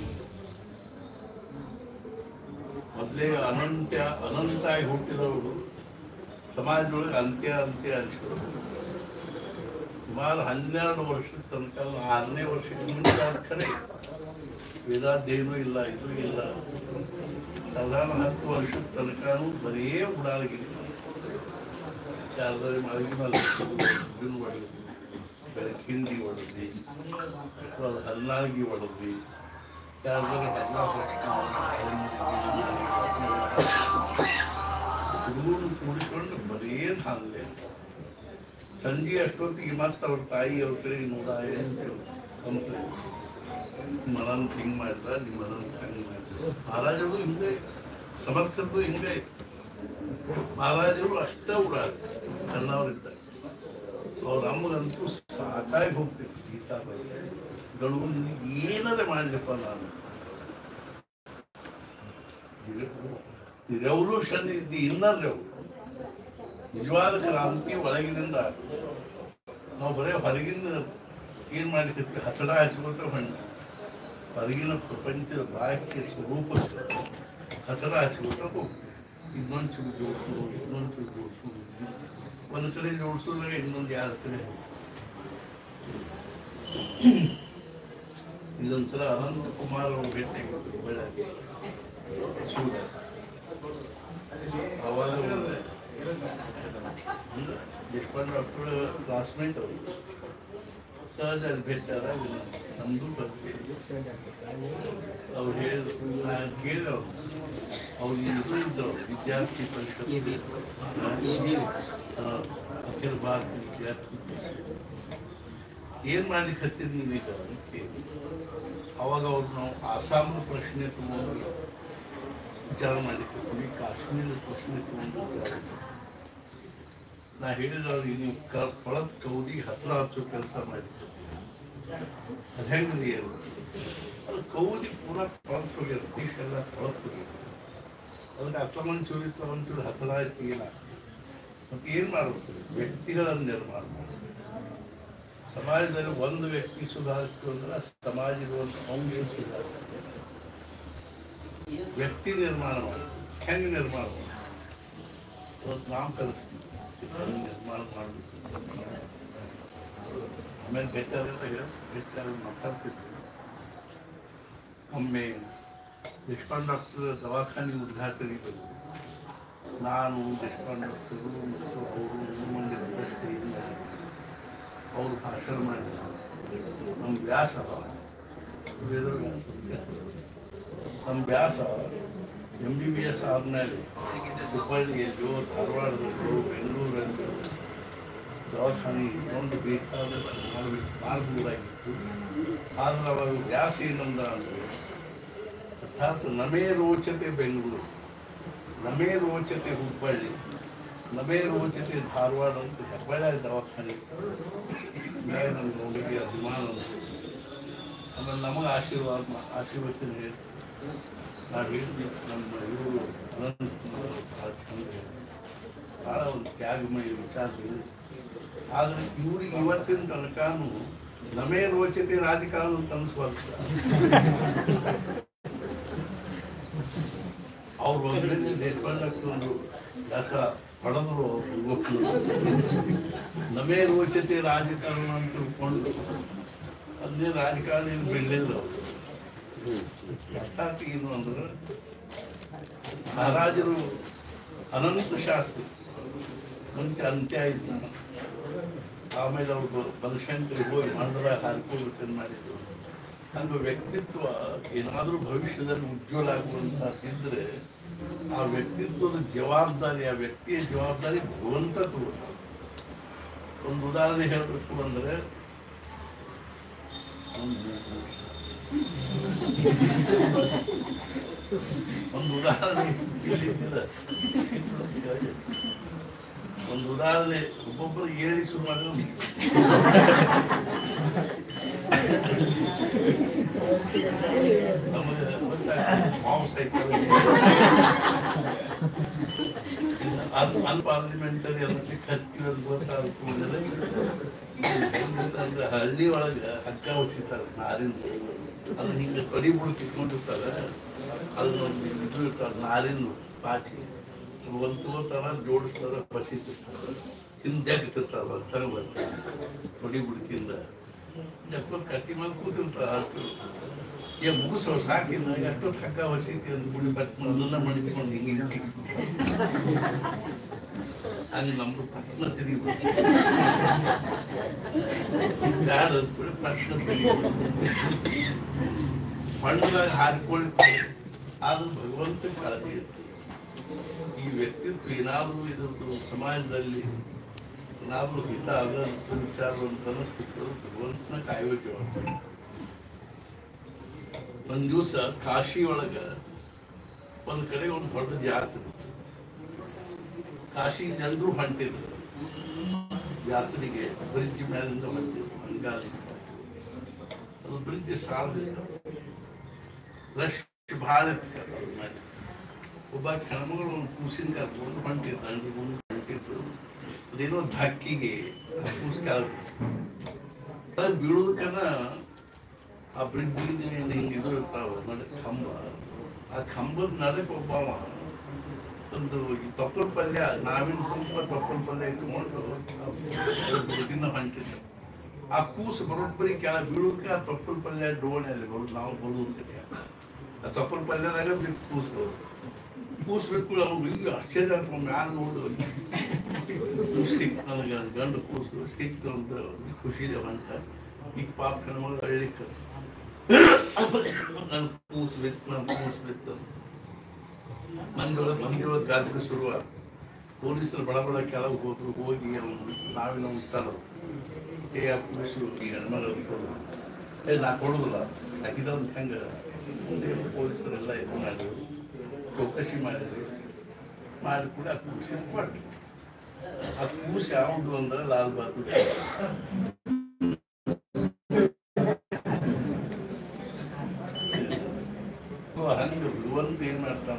ಮೊದಲೇ ಅನಂತಾಗಿ ಹುಟ್ಟಿದವರು ಸಮಾಜದೊಳಗೆ ಅಂತ್ಯ ಅನಿಸ್ಕೊಳ್ಬೇಕು. ಸುಮಾರು 12 ವರ್ಷದ ತನಕ 6ನೇ ವರ್ಷಕ್ಕೆ ಮುಂಚೆ ಖರೆ ವೇದಾಧ್ಯಯನೂ ಇಲ್ಲ, ಇದು ಇಲ್ಲ. ಸಾಧಾರಣ 10 ವರ್ಷದ ತನಕನೂ ಬರೀ ಉಡಾಲಗಿರಿ, ಚಾರ್ದರೆ ಮಾಳಿಗೆ ಮೇಲೆ ಇದನ್ನು ಹೊಡೆದ್ವಿ, ಬೆಳಕಿಂಡಿ ಹೊಡೆದ್ವಿ, ಹಲ್ನಾಳಿಗೆ ಹೊಡೆದ್ವಿ, ಚಾರ್ದರೆ ಹುಡುಗರು ಕೂಡಿಕೊಂಡು ಬರೀ ಹಾನ್ಲೆ. ಸಂಜೆ ಅಷ್ಟೊತ್ತಿಗೆ ಮತ್ತೆ ಅವ್ರ ತಾಯಿ ಅವ್ರ ಕಡೆ ನೋಡ ಕಂಪ್ಲೇಂಟ್, ಮನನ್ ಹಿಂಗೆ ಮಾಡಿದ, ನಿಮ್ಮ ಮನನ್ ಹಂಗೆ ಮಾಡಿದ. ಮಹಾರಾಜರು ಹಿಂಗೆ, ಸಮರ್ಥದ್ದು ಹಿಂಗೆ. ಮಹಾರಾಜರು ಅಷ್ಟ ಉಡಾಡ ಸಣ್ಣವರಿದ್ದಾಗ. ಅವ್ರ ಅಮ್ಮಗಂತೂ ಸಾಕಾಗಿ ಹೋಗ್ತಿತ್ತು. ಗೀತಾ ಗಣು ಏನಾದ್ರೆ ಮಾಡಲಿಪ್ಪ ನಾನು. ರೆವಲ್ಯೂಷನ್ ಇದ್ದು ಇನ್ನರ್ ನಿಜವಾದ ಕ್ರಾಂತಿ ಒಳಗಿನಿಂದ. ನಾವು ಬರೀ ಹೊರಗಿನ ಏನ್ ಮಾಡ್ಲಿಕ್ಕೆ ಹಸಡ ಹಚ್ಕೋತ ಹೊಂಡ, ಹೊರಗಿನ ಪ್ರಪಂಚದ ಬಾಹ್ಯ ಸ್ವರೂಪ ಹಸಡ ಹಚ್ಕೋತ ಹೋಗ್ತೀವಿ. ಇನ್ನೊಂದು ಚೂರು ಜೋಡಿಸೋದು, ಇನ್ನೊಂದು ಚೂರು ಜೋಡಿಸೋದು, ಒಂದು ಕಡೆ ಜೋಡಿಸೋದಾಗ ಇನ್ನೊಂದು 2 ಕಡೆ. ಇದೊಂದ್ಸಲ ಅನಂತ ಕುಮಾರ್ ಅವರು ಭೇಟಿಯಾಗಿದ್ರು ಬೆಳಗ್ಗೆ ಸೂರ್ಯ. ಅವಾಗ ದೇಶಪಾಂಡೆ ಡಾಕ್ಟರ್ ಕ್ಲಾಸ್ಮೇಟ್ ಅವರು ಸಹಜ ಅಲ್ಲಿ ಭೇಟಿಯಾದಾಗ ನಮ್ಮದು ಪರಿಚಯ. ಅವ್ರು ಹೇಳಿದ್ರು, ನಾನು ಕೇಳಿದವರು ಅವ್ರು ಇದು ಇದ್ದವರು ವಿದ್ಯಾರ್ಥಿ ಪರಿಷತ್, ಅಖಿಲ ಭಾರತ ವಿದ್ಯಾರ್ಥಿ ಏನ್ ಮಾಡ್ಲಿಕ್ಕೆ ಹತ್ತಿದ್ ನೀವೀಗ ಕೇಳಿ. ಅವಾಗ ಅವ್ರು ನಾವು ಆಸಾಮನ ಪ್ರಶ್ನೆ ತಗೊಂಡು ವಿಚಾರ ಮಾಡ್ಲಿಕ್ಕೆ, ಕಾಶ್ಮೀರದ ಪ್ರಶ್ನೆ ತಗೊಂಡು ವಿಚಾರ. ನಾ ಹೇಳಿದವ್ರಿಗೆ ನೀವು ಕೊಳದ ಕೌದಿಗೆ ಹತ್ರ ಹಚ್ಚೋ ಕೆಲಸ ಮಾಡಿದ್ರು. ಅದು ಹೆಂಗ್ರಿ ಏನು, ಅದು ಕೌದಿ ಪೂರಾ ಕೊಳತ್ ಹೋಗ್ಯದ, ದೇಶ ಎಲ್ಲ ಕೊಳತ್ ಹೋಗ್ಯದ. ಅದಕ್ಕೆ ಒಂಚೂರು ಹತ್ರ ಆಯ್ತು ಇಲ್ಲ. ಮತ್ತೆ ಏನ್ ಮಾಡ್ಬೇಕು? ವ್ಯಕ್ತಿಗಳನ್ನು ನಿರ್ಮಾಣ ಮಾಡಿ ಸಮಾಜದಲ್ಲಿ ಒಂದು ವ್ಯಕ್ತಿ ಸುಧಾರಿಸ್ತು ಅಂದ್ರೆ ಸಮಾಜ ಇರುವಂತ ಅಂಶ ಸುಧಾರಿಸ್ತು. ವ್ಯಕ್ತಿ ನಿರ್ಮಾಣ ಮಾಡಿ ಹೆಂಗೆ ನಿರ್ಮಾಣ ಮಾಡಿ ಅವತ್ತು ನಾವು ಕಲಿಸ್ತೀವಿ ನಿರ್ಮಾಣ ಮಾಡಬೇಕು. ಆಮೇಲೆ ಬೆಟ್ಟ ಮಾತಾಡ್ತಿದ್ವಿ. ಒಮ್ಮೆ ದೇಶಪಾಂಡೆ ಡಾಕ್ಟರ್ ದವಾಖಾನೆ ಉದ್ಘಾಟನೆ ಬಂದರು. ನಾನು ದೇಶಪಾಂಡೆ ಡಾಕ್ಟರು ಮತ್ತು ಅವರು ಮುಂದೆ ಅವರು ಭಾಷಣ ಮಾಡಿದ್ರು. ನಮ್ಮ ವ್ಯಾಸ ನಮ್ಮ ವ್ಯಾಸ MBBS ಆದ್ಮೇಲೆ ಹುಬ್ಬಳ್ಳಿಯಲ್ಲೋ ಧಾರವಾಡದಲ್ಲೋ ಬೆಂಗಳೂರಲ್ಲೋ ದವಾಖಾನೆ ಒಂದು ಬೇಕಾದ ಮಾಡಬಹುದಾಗಿತ್ತು. ಆದ್ರೆ ಅವಾಗ ವ್ಯಾಸ ಏನಂದ ಅಂದರೆ, ಅರ್ಥಾತ್ ನಮೇ ರೋಚತೆ ಬೆಂಗಳೂರು, ನಮೇ ರೋಚತೆ ಹುಬ್ಬಳ್ಳಿ, ನಮೇ ರೋಚತೆ ಧಾರವಾಡ ಅಂತ ಹೆಬ್ಬಳ್ಳಿ ದವಾಖಾನೆ ಮೇಲೆ ನಮ್ಗೆ ನೋಡಿಗೆ ಅಭಿಮಾನ ಅನಿಸ್ತು. ಆಮೇಲೆ ನಮಗೆ ಆಶೀರ್ವಚನ ಹೇಳಿ ನಾವು ಹೇಳಿದ್ವಿ. ನಮ್ಮ ಇವರು ಭಾಳ ಒಂದು ತ್ಯಾಗಮಯ ವಿಚಾರ. ಆದರೆ ಇವ್ರಿಗೆ ಇವತ್ತಿನ ತನಕನೂ ನಮೇ ರೋಚತೆ ರಾಜಕಾರಣ ಅಂತ ಅನ್ಸ್ಬಾರ್ದು. ಅವ್ರು ಒಂದರಿಂದ ದೇಶಪಾಂಡಕ್ಕೊಂದು ದಾಸ ಪಡೆದ್ರು ಗೊತ್ತು. ನಮೇ ರೋಚತೆ ರಾಜಕಾರಣ ಅಂತ ತಿಳ್ಕೊಂಡು ಅದೇ ರಾಜಕಾರಣ ಬೆಳೆದಿಲ್ಲ. ಅರ್ಥಾತ್ ಏನು ಅಂದ್ರೆ ಮಹಾರಾಜರು ಅನಂತ ಶಾಸ್ತ್ರಿ ಮುಂಚೆ ಅಂತ್ಯ ಆಯ್ತು. ಆಮೇಲೆ ಅವರು ಬನಶಂಕರಿಗೆ ಹೋಗಿ ಮಂಡಲ ಹಾರಿಕೋಬೇಕಂತ ಮಾಡಿದ್ರು. ಹಂಗ ವ್ಯಕ್ತಿತ್ವ ಏನಾದರೂ ಭವಿಷ್ಯದಲ್ಲಿ ಉಜ್ವಲ ಆಗುವಂತದ್ದಿದ್ರೆ ಆ ವ್ಯಕ್ತಿತ್ವದ ಜವಾಬ್ದಾರಿ, ಆ ವ್ಯಕ್ತಿಯ ಜವಾಬ್ದಾರಿ ಭಗವಂತ ತಗೋತಾರೆ. ಒಂದು ಉದಾಹರಣೆ ಹೇಳಬೇಕು ಅಂದ್ರೆ ಒಂದು ಉದಾಹರಣೆ ಒಬ್ಬೊಬ್ಬರು ಹೇಳಿ ಶುರು ಮಾಡಿದ್ರೆ ನಮಗೆ ಮಾಂಸ ಅನ್ಪಾರ್ಲಿಮೆಂಟರಿ ಎಲೆಕ್ಟ್ರಿಕ್ ಹತ್ತೀವಿ ಅಂತ ಗೊತ್ತಾಗ್ತದೆ. ಅಂದ್ರೆ ಹಳ್ಳಿ ಒಳಗೆ ಹಗ್ಗ ಹೊಸಿತಾರೆ ನಾರಿಂದ, ಅದನ್ನ ಹಿಂಗೆ ಕಡಿ ಬುಡಕ್ ಇಟ್ಕೊಂಡಿರ್ತಾರೆ. ಅದನ್ನೊಂದು ಇದು ಇರ್ತಾರೆ ನಾರಿಂದ ಪಾಚಿ ಒಂದು ತಗೋತಾರ, ಜೋಡಿಸ್ತಾರ, ಬಸಿತಿರ್ತಾರೆ, ಹಿಂದೆ ಜಗ್ತಿರ್ತಾರೆ, ಬರ್ತಾನೆ ಬರ್ತಾರೆ ಕಡಿ ಬುಡಕಿಂದ ಜಗ್ಕೊಂಡು ಕಟ್ಟಿ ಮೇಲೆ ಕೂತಿರ್ತಾರೆ. ಮುಗಿಸೋ ಸಾಕಿನ ಎಷ್ಟೊತ್ತು ಹಗ್ಗ ಹೊಸೈತಿ ಅಂತ ಗುಡಿ ಬಟ್ ಅದನ್ನ ಮಡಿಸ್ಕೊಂಡು ಹಿಂಗೆ ಹಂಗೆ ನಮ್ದು ಪಟ್ಟಣ ತಿರುಗಿಬಿಟ್ಟು ಬ್ಯಾಡ ಅಂದ್ಬಿಡಿ ಪಟ್ಟಣ ತಿರುಗಿಬಿಟ್ಟು ಮಣ್ಣದಾಗ ಹಾರಿಕೊಳ್ಳಿ. ಆದ್ರೂ ಭಗವಂತ ಕಾಳಜಿ ಇತ್ತು. ಈ ವ್ಯಕ್ತಿತ್ವ ಏನಾದರೂ ಇದ್ರದ್ದು ಸಮಾಜದಲ್ಲಿ ಏನಾದರೂ ಹಿತ ಅದ ವಿಚಾರ ಅಂತ ಅನಿಸ್ತಿತ್ತು, ಭಗವಂತನ ಕಾಯಬೇಕು. ಒಂದ್ ದಿವಸ ಕಾಶಿ ಒಳಗ ಒಂದ್ ಕಡೆ ಒಂದು ದೊಡ್ಡ ಜಾತ್ರೆ, ಕಾಶಿ ಜನರು ಹೊಂಟಿದ್ರು ಜಾತ್ರೆಗೆ. ಬ್ರಿಡ್ಜ್ ಮೇಲಿಂದ ಹೊಂಟಿದ್ರು, ಹಂಗಾಲಿ ಅದು ಬ್ರಿಡ್ಜ್ ಸಾಲದಿಲ್ಲ, ರಶ್ ಭಾಳ ಇತ್ತು. ಒಬ್ಬ ಹೆಣ್ಮಗಳು ಒಂದು ಕೂಸಿನ ಕರ್ಕೊಂಡು ಹೊಂಟಿದ್ರು, ಅಂಡ್ರಿಗೊಂಡು ಹೊಂಟಿದ್ರು. ಅದೇನೋ ಧಕ್ಕಿಗೆ ಆ ಕೂಸು ಕೆಳಗೆ ಬೀಳೋದಕ್ಕನ ಆ ಬ್ರಿಡ್ಜಿಗೆ ಹಿಂಗೆ ಇದು ಇರ್ತಾವ ನಡೆ ಕಂಬ, ಆ ಕಂಬದ ನಡಕ್ಕೆ ಒಬ್ಬವ ಒಂದು ತೊಪ್ಪಲ ಪಲ್ಯ, ನಾವಿನ ತುಂಬ ತೊಪ್ಪಲ ಪಲ್ಯ ಇಟ್ಕೊಂಡು ಹುಡುಗಿನ ಹೊಂಟಿದ್ದ. ಆ ಕೂಸು ಬರೋಬ್ಬರಿ ಕೆಳಗೆ ಬೀಳೋದಕ್ಕೆ ಆ ತೊಪ್ಪಲ ಪಲ್ಯ ಡೋಣೆಯಲ್ಲಿ ಬರೋದು, ನಾವು ಬರೋದಕ್ಕೆ ಆ ತೊಪ್ಪಲ ಪಲ್ಯದಾಗ ಬಿಟ್ಟು ಕೂಸ್ಬೇಕು. ಅವ್ನು ಈಗ ಆಶ್ಚರ್ಯ ಮ್ಯಾಲ ನೋಡು ಸಿಕ್, ನನಗೆ ಗಂಡು ಕೂಸು ಸಿಕ್ತು ಅಂತ ಖುಷಿದೆ ಅಂತ. ಈಗ ಪಾಪ ಹೆಣ್ಮಗಳು ಹಳ್ಳಿಕ್ಕೆ ನನ್ ಕೂಸ್ಬಿತ್ತು ಮಂದಿಯೊಳಗೆ ಗಾತ್ರ ಶುರುವಾದ. ಪೊಲೀಸರು ಬಡ ಬಡ ಕೆಳಗೆ ಹೋದ್ರು. ಹೋಗಿ ನಾವಿನ ಉತ್ತಾಡೋದು, ಆ ಕೂಸು ಈ ಹೆಣ್ಮಗಳಿಗೆ ಕೊಡೋದು. ನಾ ಕೊಡೋದಿಲ್ಲ ಹಾಕಿದಂತ ಹೆಂಗೆ ಮುಂದೆ ಪೊಲೀಸರೆಲ್ಲ ಇದು ಮಾಡಿದ್ರು, ಚೌಕಸಿ ಮಾಡಿದ್ರು. ಮಾಡಿ ಕೂಡ ಆ ಕೂಸಿನ ಕೊಟ್ಟು. ಆ ಕೂಸು ಯಾವುದು ಅಂದ್ರೆ ಲಾಲ್ ಬಹದ್ದೂರ್ ಹಂಗೆ ಭಗವಂತ ಏನ್ ಮಾಡ್ತಾನ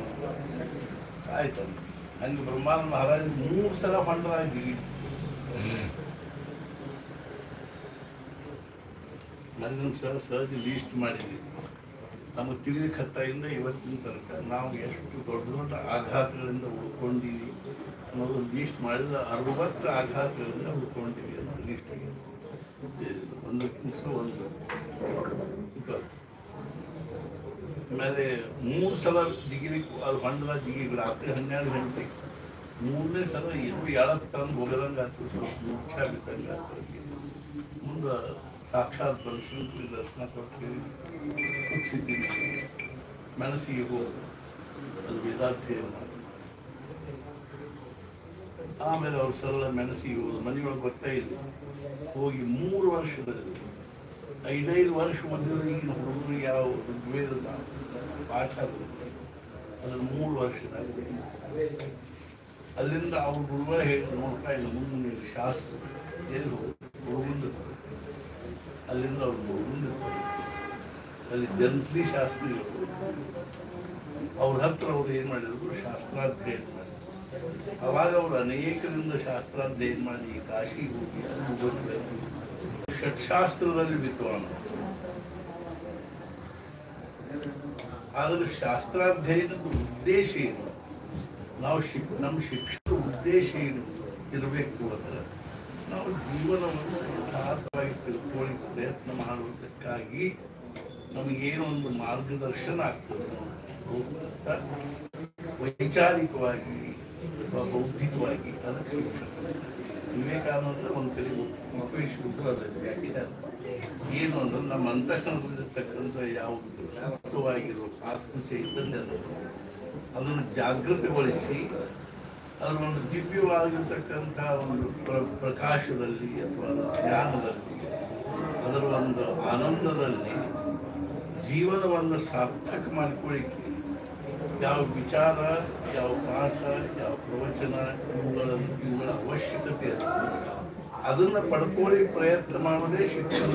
ಆಯ್ತಂತ. ಹಂಗೆ ಬ್ರಹ್ಮಾನಂದ ಮಹಾರಾಜ್ 3 ಸಲ ಹೊಂಡರಾಗಿ ನಂದೊಂದು ಸಲ ಸಹಜ ಲೀಸ್ಟ್ ಮಾಡಿದ್ವಿ. ನಮಗೆ ತಿಳಿಲಿಕ್ಕೆ ಹತ್ತಾಗಿಂದ ಇವತ್ತಿನ ತನಕ ನಾವು ಎಷ್ಟು ದೊಡ್ಡ ದೊಡ್ಡ ಆಘಾತಗಳಿಂದ ಉಳ್ಕೊಂಡಿವಿ ಅನ್ನೋದು ಲೀಸ್ಟ್ ಮಾಡಿದ. 60 ಆಘಾತಗಳಿಂದ ಉಳ್ಕೊಂಡಿವಿ ಅನ್ನೋ ಲೀಸ್ಟ್ ಆಗಿದೆ. ಒಂದಕ್ಕಿಂತ ಒಂದು 20. ಆಮೇಲೆ 3 ಸಲ ಜಿಗಿಲಿ ಅದು ಹೊಂಡದ ಜಿಗಿ ರಾತ್ರಿ 12 ಗಂಟೆಗೆ. 3ನೇ ಸಲ ಇದು ಎಳತ್ ತಂದು ಹೋಗದಂಗೆ ಆಗ್ತದೆ, ಮುಖ್ಯ ಬಿದ್ದಂಗೆ ಆಗ್ತದೆ. ಮುಂದೆ ಸಾಕ್ಷಾತ್ ಬನಶಂಕರಿ ದರ್ಶನ ಕೊಟ್ಟು ಕೂತ್ಸಿದ್ದೀನಿ. ಮನಸ್ಸಿಗೆ ಹೋಗಿ ಅದು ವೇದಾಧ್ಯಯನ ಮಾಡಿ ಆಮೇಲೆ ಅವ್ರು ಸರಳ ಮೆಣಸಿಗೆ ಹೋದ್ರು. ಮನೆಯೊಳಗೆ ಬರ್ತಾ ಇಲ್ಲ. ಹೋಗಿ 3 ವರ್ಷದಲ್ಲಿ 5 ವರ್ಷ ಒಂದಿರೋ ಈಗಿನ ಹುಡುಗರಿಗೆ ಯಾವ ಋಗ್ವೇದ ಪಾಠ ಅದನ್ನು 3 ವರ್ಷದಾಗಿದೆ. ಅಲ್ಲಿಂದ ಅವ್ರ ಗುರುಗಳ ಹೇಳಿ ನೋಡ್ತಾ ಇಲ್ಲ ಮುಂದೆ ಶಾಸ್ತ್ರ ಎಲ್ಲಿ ಹುಡುಗಂದು. ಅಲ್ಲಿಂದ ಅವ್ರು ಹುಡುಗಂದು ಅಲ್ಲಿ ಜಂತ್ರಿ ಶಾಸ್ತ್ರಿಗಳು ಅವ್ರ ಹತ್ರ ಅವ್ರು ಏನು ಮಾಡಿದ್ರು, ಶಾಸ್ತ್ರಾಧ್ಯಯನ ಮಾಡಿ. ಅವಾಗ ಅವರು ಅನೇಕರಿಂದ ಶಾಸ್ತ್ರಾಧ್ಯಯನ ಮಾಡಿ ಕಾಶಿಗೆ ಹೋಗಿ ಅಲ್ಲಿ ಷಟ್ಶಾಸ್ತ್ರದಲ್ಲಿ ವಿದ್ವಾನ್. ಆದರೆ ಶಾಸ್ತ್ರಾಧ್ಯಯನದ ಉದ್ದೇಶ ಏನು, ನಾವು ನಮ್ಮ ಶಿಕ್ಷಣದ ಉದ್ದೇಶ ಏನು ಇರಬೇಕು ಅಂದರೆ ನಾವು ಜೀವನವನ್ನು ಯಥಾರ್ಥವಾಗಿ ತಿಳ್ಕೊಳ್ಳಿಕ್ಕೆ ಪ್ರಯತ್ನ ಮಾಡುವುದಕ್ಕಾಗಿ ನಮಗೇನೋ ಒಂದು ಮಾರ್ಗದರ್ಶನ ಆಗ್ತದೆ. ವೈಚಾರಿಕವಾಗಿ ಅಥವಾ ಬೌದ್ಧಿಕವಾಗಿ ಅದಕ್ಕೆ ವಿವೇಕಾನಂದ ಒಂದು ಕಡೆ ಉಪಯೋಗಿಸುವುದರ ವ್ಯಾಖ್ಯಾನ ಏನು ಅಂದ್ರೆ ನಮ್ಮ ಅಂತಃಕರಣದಲ್ಲಿರ್ತಕ್ಕಂಥ ಯಾವುದು ಸೂಕ್ತವಾಗಿರೋ ಆತ್ಮ ಚೈತನ್ಯ ಅದನ್ನು ಜಾಗೃತಿಗೊಳಿಸಿ ಅದರ ಒಂದು ದಿವ್ಯವಾಗಿರ್ತಕ್ಕಂಥ ಒಂದು ಪ್ರಕಾಶದಲ್ಲಿ ಅಥವಾ ಜ್ಞಾನದಲ್ಲಿ ಅದರ ಒಂದು ಆನಂದದಲ್ಲಿ ಜೀವನವನ್ನು ಸಾರ್ಥಕ ಮಾಡಿಕೊಳ್ಳಿಕ್ಕೆ ಯಾವ ವಿಚಾರ, ಯಾವ ಪಾಠ, ಯಾವ ಪ್ರವಚನ ಇವುಗಳ ಅವಶ್ಯಕತೆ ಇದೆ. ಅದನ್ನು ಪಡ್ಕೊಳ್ಳಿ ಪ್ರಯತ್ನ ಮಾಡೋದೇ ಶಿಕ್ಷಣ.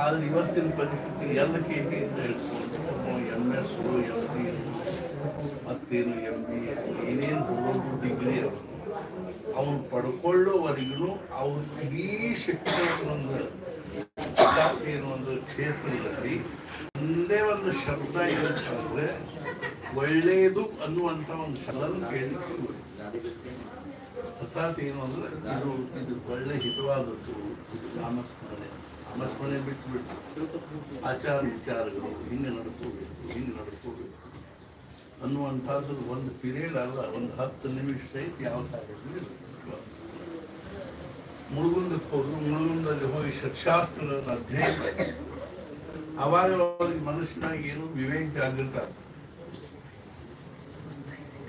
ಆದರೆ ಇವತ್ತಿನ ಪರಿಸ್ಥಿತಿ ಎಲ್ಲ ಕೇಳಿ ಅಂತ ಹೇಳ್ಕೊಂಡು MS, MD ಮತ್ತೇನು MBA ಏನೇನು ದೊಡ್ಡ ಡಿಗ್ರಿ ಅವನು ಪಡ್ಕೊಳ್ಳೋವರೆಗೂ ಅವ್ರು ಇಡೀ ಶಿಕ್ಷಣ ಏನು ಒಂದು ಕ್ಷೇತ್ರದಲ್ಲಿ ಒಂದೇ ಒಂದು ಶಬ್ದ ಏನಂತಂದ್ರೆ ಒಳ್ಳೆಯದು ಅನ್ನುವಂಥ ಒಂದು ಶಬ್ದವನ್ನು ಕೇಳಿ ಅರ್ಥಾತ್ ಏನು ಅಂದ್ರೆ ಇದು ಒಳ್ಳೆ ಹಿತವಾದದ್ದು, ಇದು ನಾಮಸ್ಮರಣೆ ಬಿಟ್ಟು ಆಚಾರ ವಿಚಾರಗಳು ಹಿಂಗೆ ನಡ್ಕೋಬೇಕು ಅನ್ನುವಂಥದ್ದು ಒಂದು ಪೀರಿಯಡ್ ಅಲ್ಲ, ಒಂದು 10 ನಿಮಿಷ ಐತಿ. ಯಾವ ಸಾಧ್ಯ ಮುಳುಗುಂದಲ್ಲಿ ಹೋಗಿ ಷಟ್ಶಾಸ್ತ್ರಗಳನ್ನು ಅಧ್ಯಯನ ಅವಾಗ ಅವ್ರಿಗೆ ಮನುಷ್ಯನಾಗಿ ಏನು ವಿವೇಕ ಜಾಗೃತ.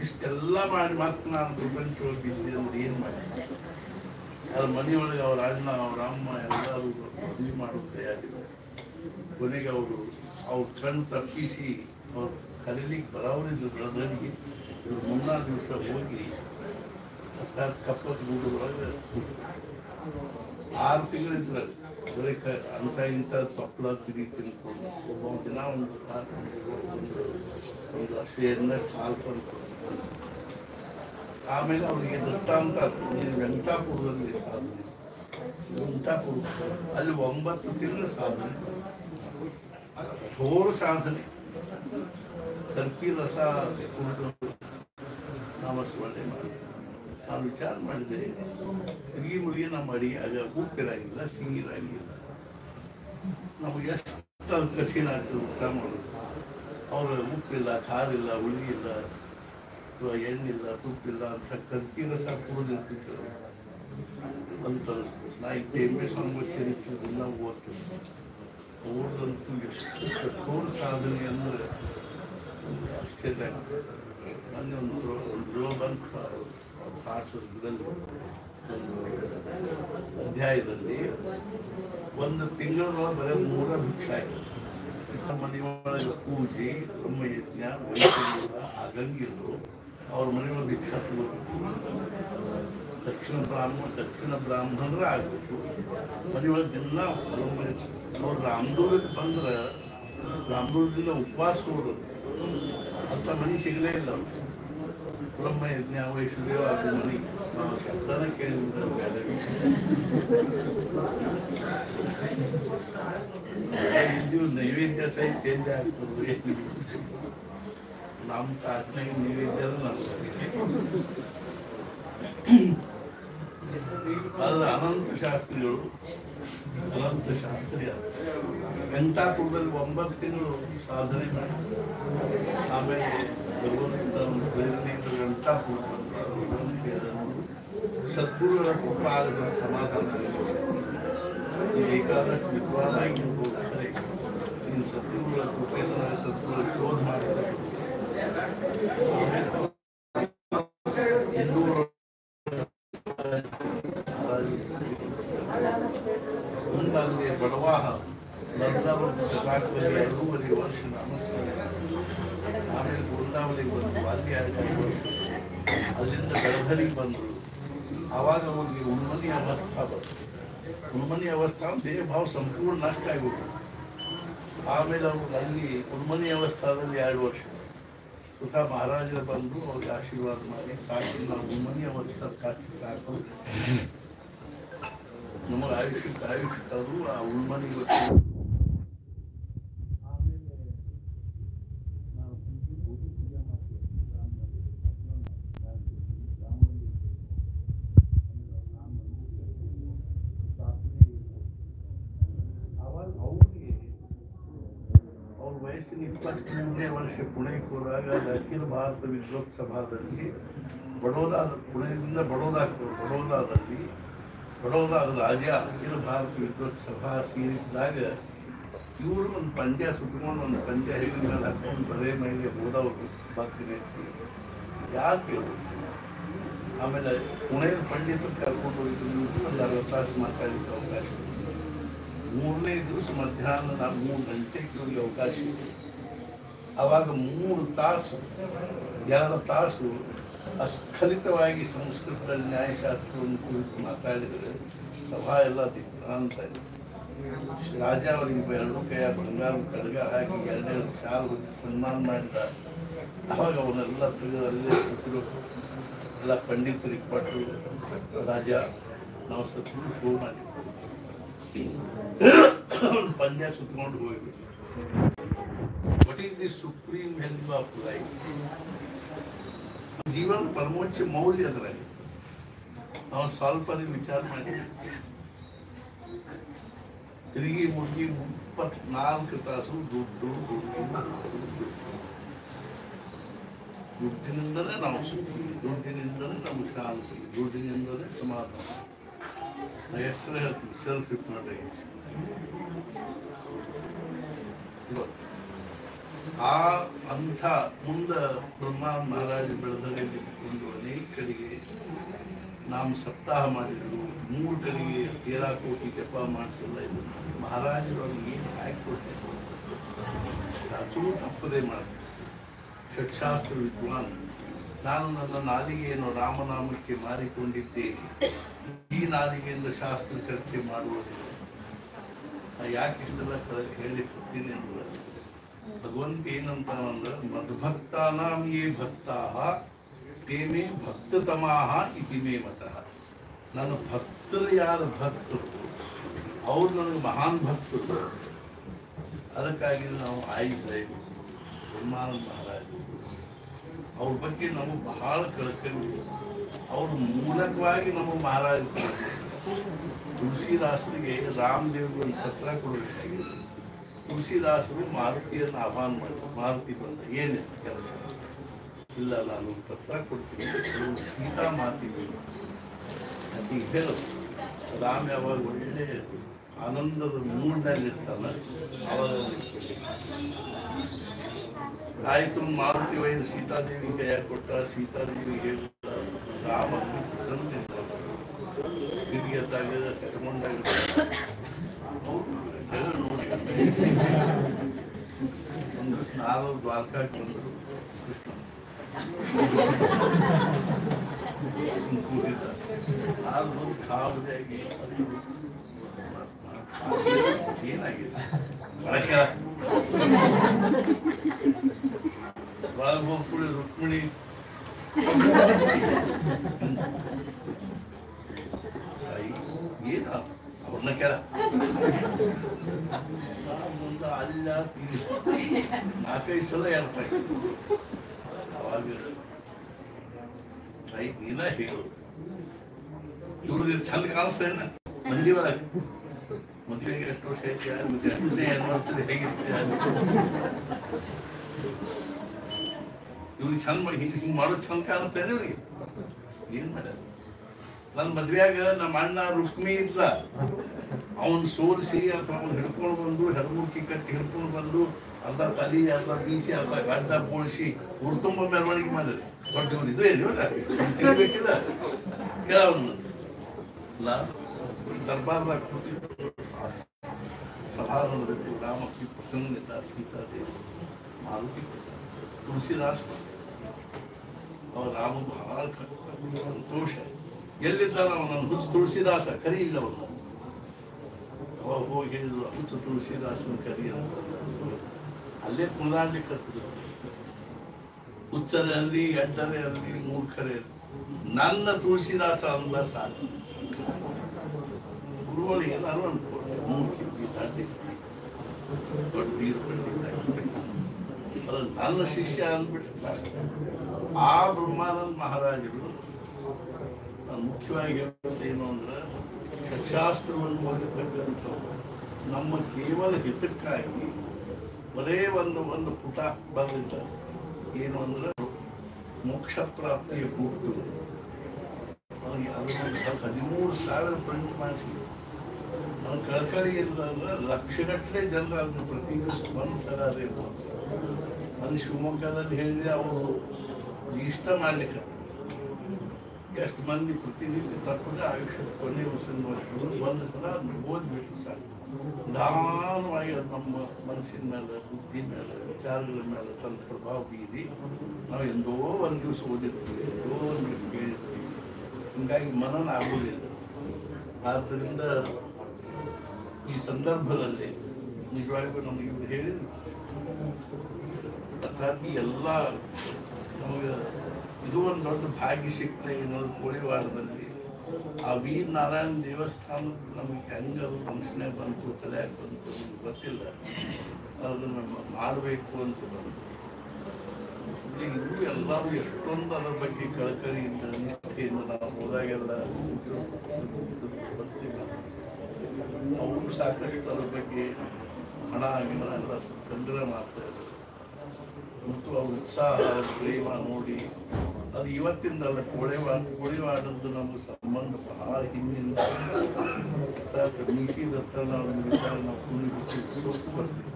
ಇಷ್ಟೆಲ್ಲ ಮಾಡಿ ಮಾತ್ರ ನಾನು ಪ್ರಪಂಚವಾಗಿ ಅಂದ್ರೆ ಏನು ಮಾಡಿ ಅದ್ರ ಮನೆಯೊಳಗೆ ಅವ್ರ ಅಣ್ಣ ಅವ್ರ ಅಮ್ಮ ಎಲ್ಲರೂ ಮದುವೆ ಮಾಡೋದು ತಯಾರಿಲ್ಲ. ಕೊನೆಗೆ ಅವ್ರ ಕಣ್ಣು ತಪ್ಪಿಸಿ ಅವ್ರು ಕರೀಲಿಕ್ಕೆ ಬರೋರಿದ್ರು ಬ್ರದರ್ಗೆ. ಇವ್ರು ಮುನ್ನಾ ದಿವಸ ಹೋಗಿ ಕಪ್ಪತ್ತು ಗುಡ್ಡದೊಳಗೆ 6 ತಿಂಗಳಿದ್ರೆ ಬರೀ ಅಂತ ಇಂಥ ತಪ್ಪಲ ತಿನ್ಕೊಂಡು ಒಬ್ಬ ದಿನ ಒಂದು ಶೇರ್ನ ಹಾಲು ತಂದು ಆಮೇಲೆ ಅವರಿಗೆ ದೃಷ್ಟಾಂತ ವೆಂಕಟಾಪುರದಲ್ಲಿ ಸಾಧನೆ. ವೆಂಕಟಾಪುರ ಅಲ್ಲಿ 9 ತಿಂಗಳ ಸಾಧನೆ, ಘೋರ ಸಾಧನೆ. ಕರ್ಕಿ ರಸ ಕುಡಿದು ನಾಮಸ್ಮರಣೆ ಮಾಡಿ ನಾನು ವಿಚಾರ ಮಾಡಿದೆ. ತಿರುಗಿ ಮುಗಿ ನಮ್ಮ ಅಡಿಗೆ ಆಗ ಉಪ್ಪಿರಾಗಿಲ್ಲ, ಸಿಹಿರಾಗಿಲ್ಲ. ನಮಗೆ ಎಷ್ಟು ಅದು ಕಠಿಣ ಆಗ್ತದೆ ಊಟ ಮಾಡೋದು. ಅವ್ರ ಉಪ್ಪಿಲ್ಲ, ಖಾರ ಇಲ್ಲ, ಹುಳಿ ಇಲ್ಲ, ಅಥವಾ ಎಣ್ಣಿಲ್ಲ, ತುಪ್ಪಿಲ್ಲ ಅಂತ ಕರ್ಕಿ ರಸ ಕುಡಿದಿರ್ತಿದ್ರು ಅಂತ ಅನಿಸ್ತದೆ. ನಾ ಈಗ MS ಸಂಗೋಚನೆ ನಾವು ಓದ್ತೀವಿ. ಅವ್ರದಂತೂ ಎಷ್ಟು ಕಠೋರ ಸಾಧನೆ ಅಂದರೆ ಆಶ್ಚರ್ಯ ಆಗ್ತದೆ. ಮೊನ್ನೆ ಒಂದು ಗ್ಲೋಬಲ್ ಪಾಠದಲ್ಲಿ ಒಂದು ಅಧ್ಯಾಯದಲ್ಲಿ 1 ತಿಂಗಳೊಳಗೆ ಬರೀ 3 ಭಿಕ್ಷೆ ಆಯಿತು. ನಮ್ಮ ಮನೆಯೊಳಗೆ ಪೂಜೆ, ಬ್ರಹ್ಮಯಜ್ಞ, ವೈದ್ಯರು ಆಗಂಗಿದ್ರು ಅವ್ರ ಮನೆಯೊಳಗೆ ಭಿಕ್ಷಾ ತಗೋಬೇಕು. ದಕ್ಷಿಣ ಬ್ರಾಹ್ಮಣರೇ ಆಗಬೇಕು. ಮನೆಯೊಳಗೆ ದಿನ ಅವ್ರು ರಾಮದೂರಕ್ಕೆ ಬಂದ್ರೆ ರಾಮದೂರದಿಂದ ಉಪವಾಸ ಹೋದ್ರು ಅಂತ ಮನೆ ಸಿಗಲೇ ಇಲ್ಲ. ಬ್ರಹ್ಮಯಜ್ಞ, ವೈಷ್ಣದೇವ ಅದು ಮನೆ ನಾವು ಶಬ್ದನ ಕೇಳಿದ್ರೆ ನೈವೇದ್ಯ ಸಹಿತ ಚೇಂಜ್ ಆಗ್ತದೆ. ನಮ್ಮ ತಾಟ್ನಾಗ ನೈವೇದ್ಯ ಅಲ್ಲ. ಅನಂತ ಶಾಸ್ತ್ರಿಗಳು ವೆಂಕಟಾಪುರದಲ್ಲಿ 9 ತಿಂಗಳು ಸಾಧನೆ ಮಾಡಿ ಆಮೇಲೆ ಭಗವಂತ ಪ್ರೇರಣೆಯಿಂದ ವೆಂಕಟಾಪುರ ಸದ್ಗುರುಗಳ ಕೃಪಾದ ಸಮಾಧಾನ ಬೇಕಾದಷ್ಟು ವಿದ್ವಾನಾಗಿರ್ಬೋದು. ಇನ್ನು ಸದ್ಗುರುಗಳ ಕೃಪೆ ಸದ್ಗುರುಗಳ ಶೋಧ ಮಾಡಬೇಕು. ಮುಂದಲ್ಲಿ ಬಡವಾಹ ನರ್ಸಾದಲ್ಲಿ 2.5 ವರ್ಷ ನಾಮಸ್ಮರಣೆ. ಆಮೇಲೆ ಬೃಂದಾವನಿಗೆ ಬಂದು ವಾಲ್ಯ ಅಲ್ಲಿಂದ ಬೆಳಧರಿಗೆ ಬಂದರು. ಆವಾಗ ಅವ್ರಿಗೆ ಉನ್ಮನಿ ಅವಸ್ಥಾ ಬಂತು. ಉನ್ಮನಿ ಅವಸ್ಥಾ ದೇಹ ಭಾವ ಸಂಪೂರ್ಣ ನಷ್ಟ ಆಗಿಬಿಟ್ಟು ಆಮೇಲೆ ಅವ್ರಿಗೆ ಅಲ್ಲಿ ಉನ್ಮನಿ ಅವಸ್ಥಾದಲ್ಲಿ 2 ವರ್ಷ ಸುಖ ಮಹಾರಾಜರು ಬಂದು ಅವ್ರಿಗೆ ಆಶೀರ್ವಾದ ಮಾಡಿ ಸಾಕು ನಾವು ಉನ್ಮನಿ ಅವಸ್ಥಾ ಕಾಸಿ ಸಾಕು ನಮಗೆ ಆಯುಷ್ಯ ಕಳೆದು ಆ ಉಳ್ಮನೆಗೆ ಗೊತ್ತು. ಆಮೇಲೆ ನಾವು ಪೂಜೆ ಮಾಡ್ತೀವಿ ಅವಾಗ ಅವ್ರಿಗೆ ಅವ್ರ ವಯಸ್ಸಿನ 23ನೇ ವರ್ಷ ಪುಣೆಗೆ ಹೋದಾಗ ಅಖಿಲ ಭಾರತ ವಿದ್ವತ್ ಸಭಾದಲ್ಲಿ ಪುಣೆಯಿಂದ ಬಡೋದಾದಲ್ಲಿ ಬಡೋದಾದ ರಾಜ ಅಖಿಲ ಭಾರತ ವಿದ್ವತ್ ಸಭಾ ಸೇರಿಸಿದಾಗ ಇವರು ಒಂದು ಪಂದ್ಯ ಸುತ್ತಕೊಂಡು ಒಂದು ಪಂದ್ಯ ಹೆಗಲ ಮೇಲೆ ಹಾಕೊಂಡು ಬರೇ ಮೇಲೆ ಹೋದವರು ಬಾಕಿನ ಯಾಕೆ ಆಮೇಲೆ ಪುಣೆಯ ಪಂಡಿತರು ಕರ್ಕೊಂಡು ಹೋಗಿದ್ರು ಒಂದು 60 ತಾಸು ಮಾತಾಡಲಿಕ್ಕೆ ಅವಕಾಶ. 3ನೇ ದಿವಸ ಮಧ್ಯಾಹ್ನ 3 ಗಂಟೆಗೆ ಇವರಿಗೆ ಅವಕಾಶ. ಆವಾಗ 3 ತಾಸು 2 ತಾಸು ಅಸ್ಖಲಿತವಾಗಿ ಸಂಸ್ಕೃತದಲ್ಲಿ ನ್ಯಾಯಶಾಸ್ತ್ರವನ್ನು ಕುರಿತು ಮಾತಾಡಿದರೆ ಸಭಾ ಎಲ್ಲ ದಿಕ್ಕಾಂತ ಇದೆ. ರಾಜ ಅವರಿಗೆ 2 ಕೈಯ ಬಂಗಾರ ಕಡಗ ಹಾಕಿ 2 ಶಾಲು ಹೊತ್ತಿ ಸನ್ಮಾನ ಮಾಡಿದ. ಆವಾಗ ಅವನ್ನೆಲ್ಲ ತೆಗೆದು ಅಲ್ಲೇ ಕೂತಿರು ಎಲ್ಲ ಪಂಡಿತರಿಗೆ ಕೊಟ್ಟು ರಾಜ ನಾವು ಸತ್ರು ಶೋ ಮಾಡಿ ಪಂದ್ಯ ಸುತ್ತಕೊಂಡು ಹೋಗ್ಬೇಕು. What is the supreme value of life? ಜೀವನ ಪರಮೋಚ್ಚ ಮೌಲ್ಯ ಅದರಲ್ಲಿ ನಾವು ಸ್ವಲ್ಪ ವಿಚಾರ ಮಾಡಿ ತಿರುಗಿ ಮುಗಿ 24 ತಾಸು ದುಡ್ಡಿನಿಂದಲೇ ನಾವು ಸುಖಿ, ದುಡ್ಡಿನಿಂದಲೇ ನಮ್ಗೆ ಶಾಂತಿ, ದುಡ್ಡಿನಿಂದಲೇ ಸಮಾಧಾನ. ಹೆಸರು ಹೇಳ್ತೀವಿ ಸೆಲ್ಫ್ ಹಿಪ್ನೋಟೈಸೇಷನ್. ಆ ಅಂಥ ಮುಂದೆ ಬ್ರಹ್ಮಾನಂದ ಮಹಾರಾಜ ಬೆಳೆದಲ್ಲಿ ಒಂದು ಅನೇಕ ಕಡೆಗೆ ನಾವು ಸಪ್ತಾಹ ಮಾಡಿದ್ರು, 3 ಕಡೆಗೆ 13 ಕೋಟಿ ಜಪ ಮಾಡಿಸಲ್ಲ. ಇದು ಮಹಾರಾಜರು ಅವ್ರಿಗೆ ಏನು ಹಾಕಿಕೊಡ್ತಾರೆ ಅದು ತಪ್ಪದೇ ಮಾಡ್ತಾರೆ. ಷಟ್ಶಾಸ್ತ್ರ ವಿದ್ವಾನ್ ನಾನು ನನ್ನ ನಾಲಿಗೆಯನ್ನು ರಾಮನಾಮಕ್ಕೆ ಮಾರಿಕೊಂಡಿದ್ದೇನೆ, ಈ ನಾಲಿಗೆಯಿಂದ ಶಾಸ್ತ್ರ ಚರ್ಚೆ ಮಾಡುವುದಿಲ್ಲ. ಯಾಕೆ ಇಷ್ಟೆಲ್ಲ ಹೇಳಿಕೊಡ್ತೀನಿ ಅಂದ್ರೆ ಭಗವಂತ ಏನಂತ ಅಂದ್ರೆ ಮದ್ಭಕ್ತಾನಾಂ ಯೇ ಭಕ್ತಾಃ ತೇ ಮೇ ಭಕ್ತತಮಾಃ ಇತಿ ಮೇ ಮತಃ. ನನ್ನ ಭಕ್ತರು ಯಾರು ಭಕ್ತರು ಅವ್ರು ನನಗೆ ಮಹಾನ್ ಭಕ್ತರು. ಅದಕ್ಕಾಗಿ ನಾವು ಆಯಿಸಬೇಕು. ಬ್ರಹ್ಮಾನಂದ ಮಹಾರಾಜ ಅವ್ರ ಬಗ್ಗೆ ನಮಗೆ ಬಹಳ ಕಳಕಳಿ. ಅವ್ರ ಮೂಲಕವಾಗಿ ನಮಗೆ ಮಹಾರಾಜ ತುಳಸಿದಾಸರಿಗೆ ರಾಮದೇವ್ರಿಗೆ ಒಂದು ಪತ್ರ ಕೊಡಬೇಕಾಗಿದೆ. ತುಳಸಿದಾಸರು ಮಾರುತಿಯನ್ನು ಆಹ್ವಾನ ಮಾಡಿದ್ರು. ಮಾರುತಿ ಬಂದ ಏನು ಕೆಲಸ ಇಲ್ಲ, ನಾನು ಪತ್ರ ಕೊಡ್ತೀನಿ, ಸೀತಾ ಮಾತಿಗೆ ಅತಿ ಹೇಳು. ರಾಮ ಯಾವಾಗ ಒಳ್ಳೆ ಆನಂದದ ಮೂಡ್ನಲ್ಲಿರ್ತಾನ ಅವಾಗ ಆಯ್ತು. ಮಾರುತಿ ವೈದ್ಯ ಸೀತಾದೇವಿ ಕೈಯಾಗ ಕೊಟ್ಟ. ಸೀತಾದೇವಿ ಹೇಳ್ತ ರಾಮ ಪ್ರಸನ್ನಿರ್ತಾರೆ. ಹಿಡಿಯತ್ತಾಗ ಕಟ್ಕೊಂಡಾಗ ಒಂದು ನಾಲ್ಕು ದ್ವಾರಕಾಕ್ಕೆ ಬಂದರು. ಕೂಡಿದ್ದ ಆದ್ರೂ ಕಾವದಾಗಿ ಏನಾಗಿದೆ ಒಳಗೆ ಒಳಗೆ ಹೋಗ್ಬಿಡಿ ರುಕ್ಮಿಣಿ ಏನ ಅವ್ರನ್ನ ಕೆಲ ಮುಂದ ಅಲ್ಲ 4-5 ಸಲ ಹೇಳ್ತಾರೆ. ಅವಾಗ ನೀನ ಹೇಳು ಇವ್ರಿಗೆ ಚಂದ ಕಾಣಿಸ್ತೇನೆ ಮಂದಿ ಒಳಗೆ. ಮದುವೆಗೆ ಎಷ್ಟು ವರ್ಷ ಐತೆ, 8ನೇ ಆನಿವರ್ಸರಿ ಹೇಗಿರ್ತದೆ, ಇವ್ರಿಗೆ ಚಂದ ಹಿಂಗೆ ಮಾಡೋದು ಚಂದ ಕಾಣುತ್ತೇನೆ. ಇವ್ರಿಗೆ ಏನ್ ಮಾಡ್ಯಾರ? ನನ್ನ ಮದ್ವೆಯಾಗ ನಮ್ಮ ಅಣ್ಣ ರುಕ್ಮಿ ಇದ್ದ, ಅವನ್ ಸೋಲಿಸಿ ಅಥವಾ ಅವ್ನು ಹಿಡ್ಕೊಂಡು ಬಂದು ಹೆಡ್ಮುರ್ಕಿ ಕಟ್ಟಿ ಹಿಡ್ಕೊಂಡು ಬಂದು ಅರ್ಧ ತಲಿ ಅರ್ಧ ಬೀಸಿ ಅರ್ಧ ಗಡ್ಡ ಬೋಳಿಸಿ ಊರು ತುಂಬ ಮೆರವಣಿಗೆ ಮಾಡಿದ್ರು. ದೊಡ್ಡ ಇವ್ರು ಇದು ಏನು ತಿನ್ಬೇಕಿಲ್ಲ ಕೇಳವನ್ನ ದರ್ಬಾರ್ದಾಗ ಕೂತಿತ್ತು. ಸಭಾನಗರದಲ್ಲಿ ರಾಮಕಿ ಪ್ರಸಂಗನಿಂದ ಸೀತಾದೇವಿ ಮಾರುತಿ ತುಳಸಿದಾಸ್ ಅವ ರಾಮ ಬಹಳ ಸಂತೋಷ. ಎಲ್ಲಿದ್ದಾನ ಅವನನ್ನು ಹುಚ್ಚು ತುಳಸಿದಾಸ ಕರಿ ಇಲ್ಲ ಅವನು. ಅವಾಗ ಹೋಗಿ ಹೇಳಿದ್ರು ಹುಚ್ಚು ತುಳಸಿದಾಸನ ಕರಿ ಅಂತ. ಅಲ್ಲೇ ಕುಣದಾಡ್ಲಿಕ್ಕೆ ಹತ್ತಿದ್ರು. ಹುಚ್ಚರೇ ಅಲ್ಲಿ, ಎಡ್ಡರೇ ಅಲ್ಲಿ, ಮೂರ್ಖರೇ ನನ್ನ ತುಳಸಿದಾಸ ಅಂದ ಸಾಕು. ಗುರು ಗುರುಗಳು ಏನಾದ್ರು ಅನ್ಕೊಂಡು 3 ಕಿಪ್ಪಿ ದಾಟಿ ದೊಡ್ಡ ನೀರು ಪಂಡಿತ ಅದು ನನ್ನ ಶಿಷ್ಯ ಅಂದ್ಬಿಟ್ಟಿರ್ತಾರೆ. ಆ ಬ್ರಹ್ಮಾನಂದ ಮಹಾರಾಜರು ಮುಖ್ಯವಾಗಿ ಹೇಳೋದು ಏನು ಅಂದ್ರೆ ಶಾಸ್ತ್ರವನ್ನು ಓದಿರ್ತಕ್ಕಂಥವ್ರು ನಮ್ಮ ಕೇವಲ ಹಿತಕ್ಕಾಗಿ ಬರೇ ಒಂದು ಪುಟ ಬರೆದಿದ್ದಾರೆ. ಏನು ಅಂದ್ರೆ ಮೋಕ್ಷ ಪ್ರಾಪ್ತಿಯ ಕೂಟು ಅದನ್ನು 13,000 ಪ್ರಿಂಟ್ ಮಾಡಿಸಿ ನನ್ನ ಕಳಕಳಿ ಇಲ್ಲದಂದ್ರೆ ಲಕ್ಷಗಟ್ಟಲೆ ಜನರು ಅದನ್ನು ಪ್ರತಿ ದಿವಸ ಒಂದು ಸಲ ಇರ್ಬೋದು. ಅದು ಶಿವಮೊಗ್ಗದಲ್ಲಿ ಹೇಳಿದೆ ಅವರು ಇಷ್ಟ ಮಾಡ್ಲಿಕ್ಕೆ ಎಷ್ಟು ಮಂದಿ ಪ್ರತಿನಿತ್ಯ ತಪ್ಪದೆ ಆಯುಷ್ಯ ಕೊನೆ ಉಸಿರು ಒಂದು ಸಲ ಅದನ್ನು ಓದ್ಬಿಟ್ಟು ಸಾಕು. ನಿಧಾನವಾಗಿ ಅದು ನಮ್ಮ ಮನಸ್ಸಿನ ಮೇಲೆ, ಬುದ್ಧಿ ಮೇಲೆ, ವಿಚಾರಗಳ ಮೇಲೆ ತನ್ನ ಪ್ರಭಾವ ಬೀರಿ ನಾವು ಎಂದೋ ಒಂದು ದಿವಸ ಓದಿರ್ತೀವಿ, ಎಂದೋ ಒಂದು ದಿವಸ ಕೇಳಿರ್ತೀವಿ. ಹೀಗಾಗಿ ಮನನ ಆಗುವುದಿಲ್ಲ. ಆದ್ದರಿಂದ ಈ ಸಂದರ್ಭದಲ್ಲಿ ನಿಜವಾಗಿಯೂ ನಮಗೆ ಇವರು ಹೇಳಿದರು ಅರ್ಥಾತ್ ಎಲ್ಲ ನಮಗೆ ಇದು ಒಂದು ದೊಡ್ಡ ಭಾಗ್ಯ ಸಿಗ್ತದೆ. ಏನಾದ್ರು ಕೋಳಿವಾಡದಲ್ಲಿ ಆ ವೀರ ನಾರಾಯಣ ದೇವಸ್ಥಾನದ ನಮಗೆ ಹೆಂಗೆ ಅದು ಫಂಕ್ಷನ್ ಬಂತು, ತಲೆಯಾಗಿ ಬಂತು ಗೊತ್ತಿಲ್ಲ. ಅದನ್ನು ಮಾಡಬೇಕು ಅಂತ ಬಂತು. ಇದು ಎಲ್ಲರೂ ಎಷ್ಟೊಂದು ಅದರ ಬಗ್ಗೆ ಕಳಕಳಿಯಿಂದ ನಿಷ್ಠೆಯಿಂದ ನಾವು ಹೋದಾಗೆಲ್ಲ ಬರ್ತಿಲ್ಲ. ಅವರು ಸಾಕಷ್ಟು ಅದ್ರ ಬಗ್ಗೆ ಹಣ ಗಿಣ ಎಲ್ಲ ಸಂಗ್ರಹ ಮಾಡ್ತಾ ಇದ್ದಾರೆ. ಮತ್ತು ಅವ್ರ ಉತ್ಸಾಹ, ಪ್ರೇಮ ನೋಡಿ ಅದು ಇವತ್ತಿಂದಲ್ಲ, ಕೋಳಿವಾಡದ್ದು ನಮ್ಗೆ ಸಂಬಂಧ ಬಹಳ ಹಿಂದಿಂದ ಮೀಸಿದ ಹತ್ರ ನಾವು ಕುಣಿ ಬಿಟ್ಟು ಸೊಪ್ಪು ಬರ್ತೀವಿ.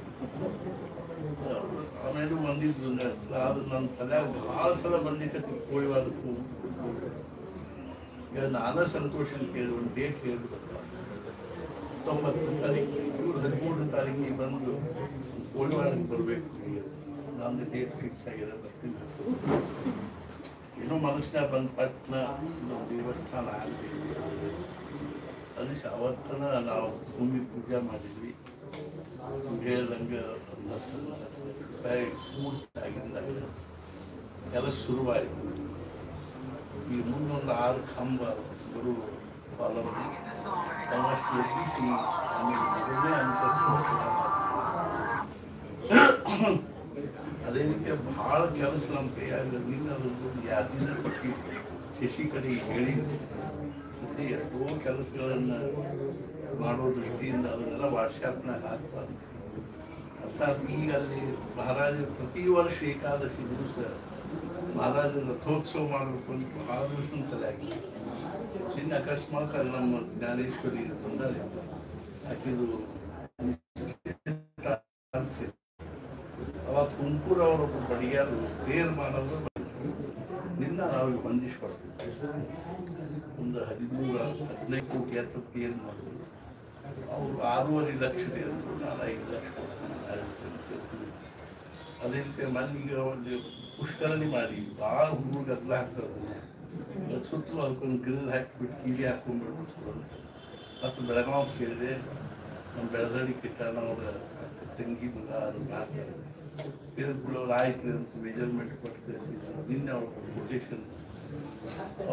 ಆಮೇಲೆ ಬಂದಿದ್ದು ಅದು ನನ್ನ ತಲೆಯಾಗ ಭಾಳ ಸಲ ಬಂದಿಕ್ಕೆ ಕೋಳಿವಾಡಕ್ಕೆ ಹೋಗ್ಬಿಟ್ಟು ಈಗ ನಾನೇ ಸಂತೋಷ ಕೇಳಿದೆ. ಒಂದು ಡೇಟ್ ಹೇಳಿಬಿಟ್ಟು 19 ತಾರೀಕು ಇವರು 13 ತಾರೀಕಿಗೆ ಬಂದು ಕೋಳಿವಾಡಕ್ಕೆ ಬರಬೇಕು. ನಂದು ಡೇಟ್ ಫಿಕ್ಸ್ ಆಗಿದೆ, ಬರ್ತೀನಿ. ಏನೋ ಮನುಷ್ಯನ ಬಂದ ಪಟ್ನ ದೇವಸ್ಥಾನ ಆಗಲಿ ಅಲ್ಲಿ ಅವತ್ತನ ನಾವು ಭೂಮಿ ಪೂಜೆ ಮಾಡಿದ್ವಿ. ಹೇಳ್ದಂಗೆ 10 ಲಕ್ಷ ರೂಪಾಯಿ ಆಗಿದ್ದಾಗ ಕೆಲಸ ಶುರುವಾಯಿತು. ಈ ಮುಂದೊಂದು 6 ಕಂಬ ಗುರು ಪಾಲನೆ ಅವನಷ್ಟು ಎಬ್ಬಿಸಿ ಆಮೇಲೆ ಮೊದಲನೇ ಅದೇ ರೀತಿಯ ಬಹಳ ಕೆಲಸ ನಮ್ಮ ಕೈಯಾಗಿಲ್ಲ. ಯಾರಿನ ಪಟ್ಟಿ ಶಶಿ ಕಡೆ ಹೇಳಿ ಸದ್ಯ ಎಷ್ಟೋ ಕೆಲಸಗಳನ್ನು ಮಾಡೋ ದೃಷ್ಟಿಯಿಂದ ಅದನ್ನೆಲ್ಲ ವಾಟ್ಸ್ಆ್ಯಪ್ನಾಗ ಹಾಕ್ತಾರೆ. ಅರ್ಥಾತ್ ಈಗ ಅಲ್ಲಿ ಮಹಾರಾಜರು ಪ್ರತಿ ವರ್ಷ ಏಕಾದಶಿ ದಿವಸ ಮಹಾರಾಜರ ರಥೋತ್ಸವ ಮಾಡಬೇಕು ಅಂತ ಬಹಳ ದಿವಸ ಸಲ ಆಗಿದೆ. ಇನ್ನು ಅಕಸ್ಮಾತ್ ಅದು ನಮ್ಮ ಜ್ಞಾನೇಶ್ವರಿ ಬಂದರೆ ಆಕಿದು ಅವಾಗ ತುಮಕೂರು ಅವರೊಬ್ಬ ಬಡಿಯಾರು ತೇರು ಮಾಡೋದು ನಿನ್ನ ನಾವು ಹೊಂದಿಸ್ಕೊಡ್ತೀವಿ. ಒಂದು 13-15 ಕೋಟಿ ಎತ್ತ ತೇರು ಮಾಡೋದು. ಅವರು 6.5 ಲಕ್ಷ ತೇರು, ನಾನು 5 ಲಕ್ಷ ಕೊಡ್ತೀನಿ. ಅದೇ ರೀತಿ ಮನೆಗೆ ಒಂದು ಪುಷ್ಕರಣಿ ಮಾಡಿ ಭಾಳ ಹುಡುಗರು ಗದ್ದಲ ಹಾಕ್ತಾರೆ. ಸುತ್ತಲೂ ಅದಕ್ಕೊಂದು ಗ್ರಿಲ್ ಹಾಕಿಬಿಟ್ಟು ಕಿವಿ ಹಾಕೊಂಡ್ಬಿಟ್ಟು ಮತ್ತು ಬೆಳಗಾವ್ ಕೇಳಿದೆ. ನಮ್ಮ ಬೆಳದಡಿ ಕಿಟ್ಟಣ ಅವರ ತಂಗಿ ಮಗ ಅದು ಮಾಡ್ತಾರೆ. ಕೇಳಿದ್ಬಿಟ್ಟು ಅವ್ರು ಆಯ್ತು ಅಂತ ಮೆಜರ್ಮೆಂಟ್ ಕೊಟ್ಟು ನಿನ್ನೆ ಅವ್ರ ಕೊಟೇಶನ್